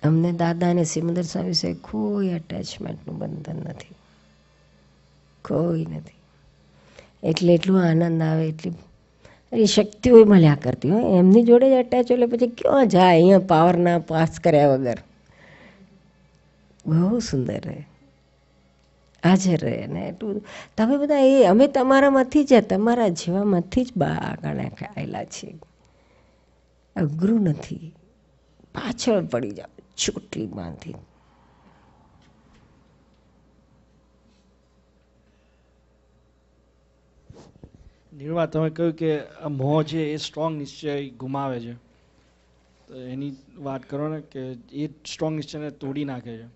અમને દાદા અને સિમંદર સ્વામી સાહેબ કોઈ એટેચમેન્ટનું બંધન નથી, કોઈ નથી. એટલે એટલું આનંદ આવે, એટલી એની શક્તિઓ મળ્યા કરતી હોય. એમની જોડે જ અટેચ એટલે પછી ક્યાં જાય અહીંયા પાવરના પાસ કર્યા વગર. બહુ સુંદર રહે, હાજર રહે ને એટલું. તમે બધા અમે તમારામાંથી જ, તમારા જેવામાંથી જ આગળ આવેલા છીએ. અઘરું નથી. પાછળ પડી જાઓ ચોટલીમાંથી. નિર્મા, તમે કહ્યું કે આ મોહ છે એ સ્ટ્રોંગ નિશ્ચય ગુમાવે છે, તો એની વાત કરો ને કે એ સ્ટ્રોંગ નિશ્ચયને તોડી નાખે છે.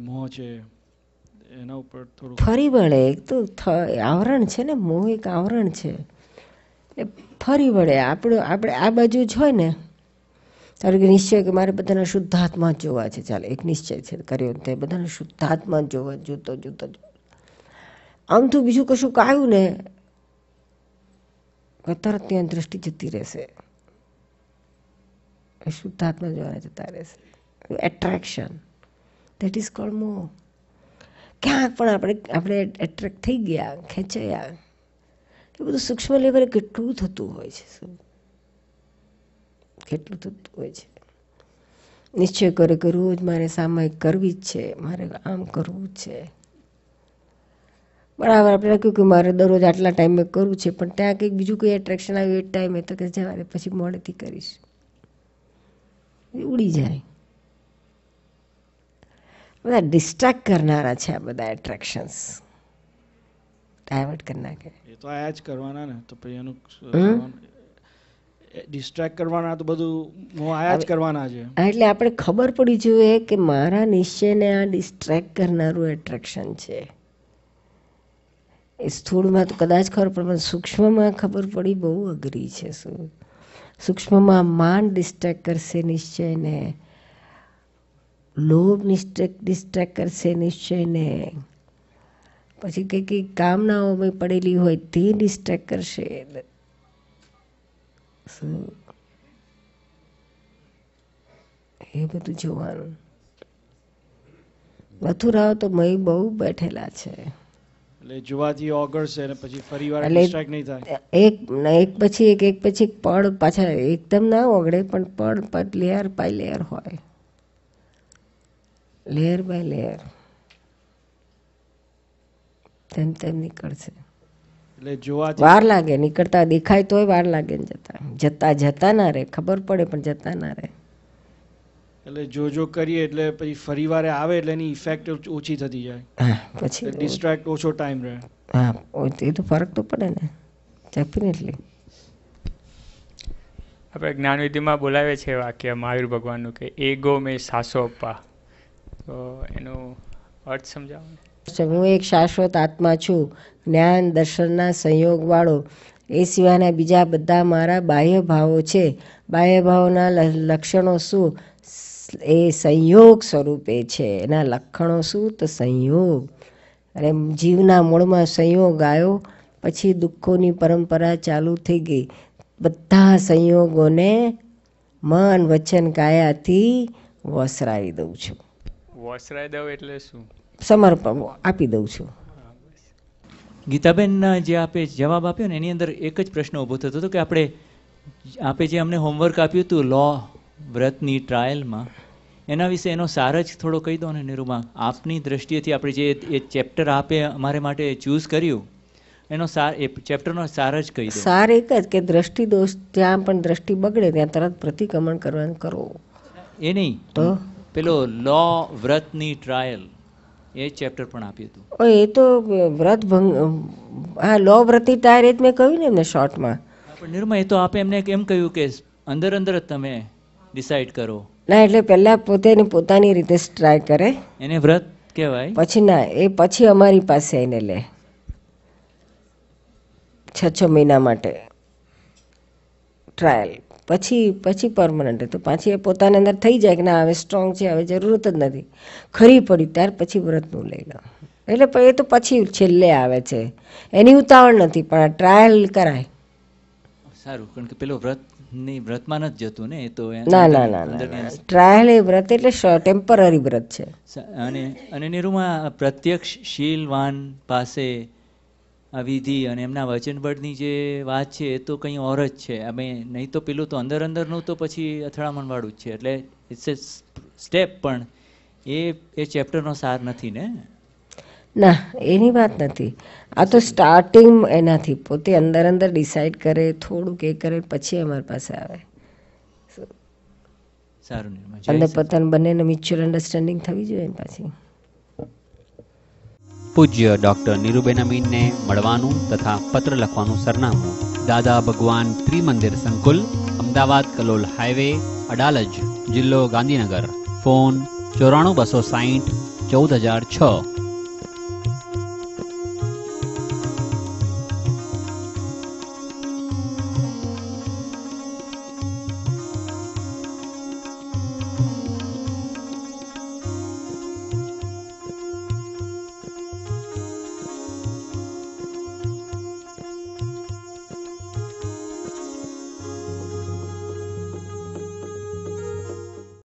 મોહ છે એના ઉપર થોડું ફરી વળે. એક તો આવરણ છે ને, મોહ એક આવરણ છે. એટલે ફરી વળે. આપણે આ બાજુ જ હોય ને, તારો કે નિશ્ચય કે મારે બધાના શુદ્ધાત્મા જ જોવા છે. ચાલો એક નિશ્ચય છે કર્યો તે બધાને શુદ્ધાત્મા જ જોવા, જોતો આમ તો બીજું કશું આવ્યું ને તરત ત્યાં દ્રષ્ટિ જતી રહેશે. શુદ્ધાત્મા જોવા જતા રહેશે. એટ્રેક્શન, દેટ ઇઝ કોલ્ડ મોહ. ક્યાંક પણ આપણે એટ્રેક્ટ થઈ ગયા, ખેંચાયા. એ બધું સૂક્ષ્મ લેવલે કેટલું થતું હોય છે, કેટલું થતું હોય છે. નિશ્ચય કરે કે રોજ મારે સામાયિક કરવી જ છે, મારે આમ કરવું જ છે. બરાબર આપણે લખ્યું કે મારે દરરોજ આટલા ટાઈમે કરવું છે, પણ ત્યાં કંઈક બીજું કોઈ એટ્રેક્શન આવ્યું એ ટાઈમે તો કે જવા દે પછી મોડેથી કરીશ, ઉડી જાય. બધા ડિસ્ટ્રેક્ટ કરનારા છે આ બધા એટ્રેક્શન્સ, ડાયવર્ટ કરી નાખે. એ તો આયા જ કરવાના ને, તો પછી એનું ડિસ્ટ્રેક્ટ કરવાના તો બધું આયા જ કરવાના છે. એટલે આપણે ખબર પડી જોઈએ કે મારા નિશ્ચયને આ ડિસ્ટ્રેક્ટ કરનારું એટ્રેક્શન છે. એ સ્થૂળમાં તો કદાચ ખબર પડે, પણ સૂક્ષ્મમાં ખબર પડી બહુ અઘરી છે. સૂક્ષ્મમાં માન ડિસ્ટ્રેક્ટ કરશે નિશ્ચયને, લોભ ડિસ્ટ્રેક્ટ કરશે નિશ્ચયને, પછી કઈ કામનાઓમાં પડેલી હોય તે ડિસ્ટ્રેક્ટ કરશે. એ બધું જોવાનું. મથુરાઓ તો મય બહુ બેઠેલા છે. એટલે જોવાથી ઓગળશે અને પછી ફરીવાર ડિસ્ટ્રેક્ટ નહીં થાય. એક પછી એક પડ પાછા એકદમ ના ઓગળે, પણ પડ લેયર બાય લેયર હોય, લેયર બાય લેયર તેમ તેમ નીકળશે. એટલે જોવાથી વાર લાગે, નીકળતા દેખાય તોય વાર લાગે ને જતા ના રહે, ખબર પડે પણ જતા ના રહે. એટલે જો કરીએ એટલે પછી ફરીવારે આવે એટલે એની ઇફેક્ટ ઓછી થતી જાય. પછી ડિસ્ટ્રેક્ટ ઓછો ટાઈમ રહે. હા, એ તો ફરક તો પડે ને, ડેફિનેટલી. આપણે જ્ઞાનવિધિમાં બોલાવે છે વાક્ય મહાવીર ભગવાનનું કે એગો મેં સાસો અપ્પા, તો એનો અર્થ સમજાવો. હું એક શાશ્વત આત્મા છું, જ્ઞાન દર્શનના સંયોગવાળો. એ સિવાયના બીજા બધા મારા બાહ્ય ભાવો છે. બાહ્ય ભાવોના લક્ષણો શું? એ સંયોગ સ્વરૂપે છે. એના લક્ષણો શું? તો સંયોગ. અને જીવના મૂળમાં સંયોગ આવ્યો, પછી દુઃખોની પરંપરા ચાલુ થઈ ગઈ. બધા સંયોગોને મન વચન કાયાથી વસરાવી દઉં છું. વસરાવી દઉં એટલે શું? સમર્પણ આપી દઉં છું. ગીતાબેન જે આપે જવાબ આપ્યો ને એની અંદર એક જ પ્રશ્ન ઊભો થતો હતો કે આપે જે અમને હોમવર્ક આપ્યું હતું લો વ્રતની ટ્રાયલમાં, એના વિશે એનો સાર જ થોડો કહી દો ને નિરૂમા. આપની દ્રષ્ટિએથી આપણે જે એ ચેપ્ટર આપે અમારે માટે ચૂઝ કર્યું, એનો સાર, એ ચેપ્ટરનો સાર જ કહી દો. સાર એક જ કે દ્રષ્ટિ દોષ, ત્યાં પણ દ્રષ્ટિ બગડે ત્યાં તરત પ્રતિક્રમણ કરવાનું કરો. એ નહીં તો પેલો લો વ્રતની ટ્રાયલ એ ચેપ્ટર પણ આપ્યું હતું. એ તો વ્રત ભંગ, હા, લો વ્રતની ટ્રાયલ એ જ મેં કહ્યું ને એમને શોર્ટમાં. પણ નિરૂમા એ તો આપે એમને એમ કહ્યું કે અંદર જ તમે ડિસાઈડ કરો. ના, એટલે પહેલા પોતાની રીતે ટ્રાય કરે, એને વ્રત કહેવાય. પછી ના, એ પછી અમારી પાસે એને લે 6 મહિના માટે ટ્રાયલ, પછી પરમનન્ટ. તો પાછી એ પોતાની અંદર થઈ જાય કે ના હવે સ્ટ્રોંગ છે, હવે જરૂરત જ નથી, ખરી પડી ત્યાર પછી વ્રતનું લઈ લો. એટલે એ તો પછી છેલ્લે આવે છે, એની ઉતાવળ નથી, પણ આ ટ્રાયલ કરાય. સારું, કારણ કે પેલો વ્રતમાં નથી જતું ને, એ તો ના, ટ્રાયલ એ વ્રત એટલે ટેમ્પરરી વ્રત છે. અને નિરૂમાં પ્રત્યક્ષ શીલવાન પાસે આ વિધિ અને એમના વચનબળની જે વાત છે એ તો કંઈ ઓર જ છે. અમે નહીં તો પેલું તો અંદરનું તો પછી અથડામણ વાળું જ છે. એટલે ઇટ્સ એ સ્ટેપ, પણ એ ચેપ્ટરનો સાર નથી ને. ના, એની વાત નથી. આ તો સ્ટાર્ટિંગ એનાથી પોતે અંદર ડિસાઈડ કરે, થોડુંક એ કરે, પછી અમારી પાસે આવે. સારું, અંદર પોતાનું બંનેને મ્યુચ્યુઅલ અન્ડરસ્ટેન્ડિંગ થવી જોઈએ પાછી. પૂજ્ય ડૉક્ટર નીરુબેન અમીનને મળવાનું તથા પત્ર લખવાનું સરનામું: દાદા ભગવાન ત્રિમંદિર સંકુલ, અમદાવાદ કલોલ હાઈવે, અડાલજ, જિલ્લો ગાંધીનગર. ફોન 94 260 14006.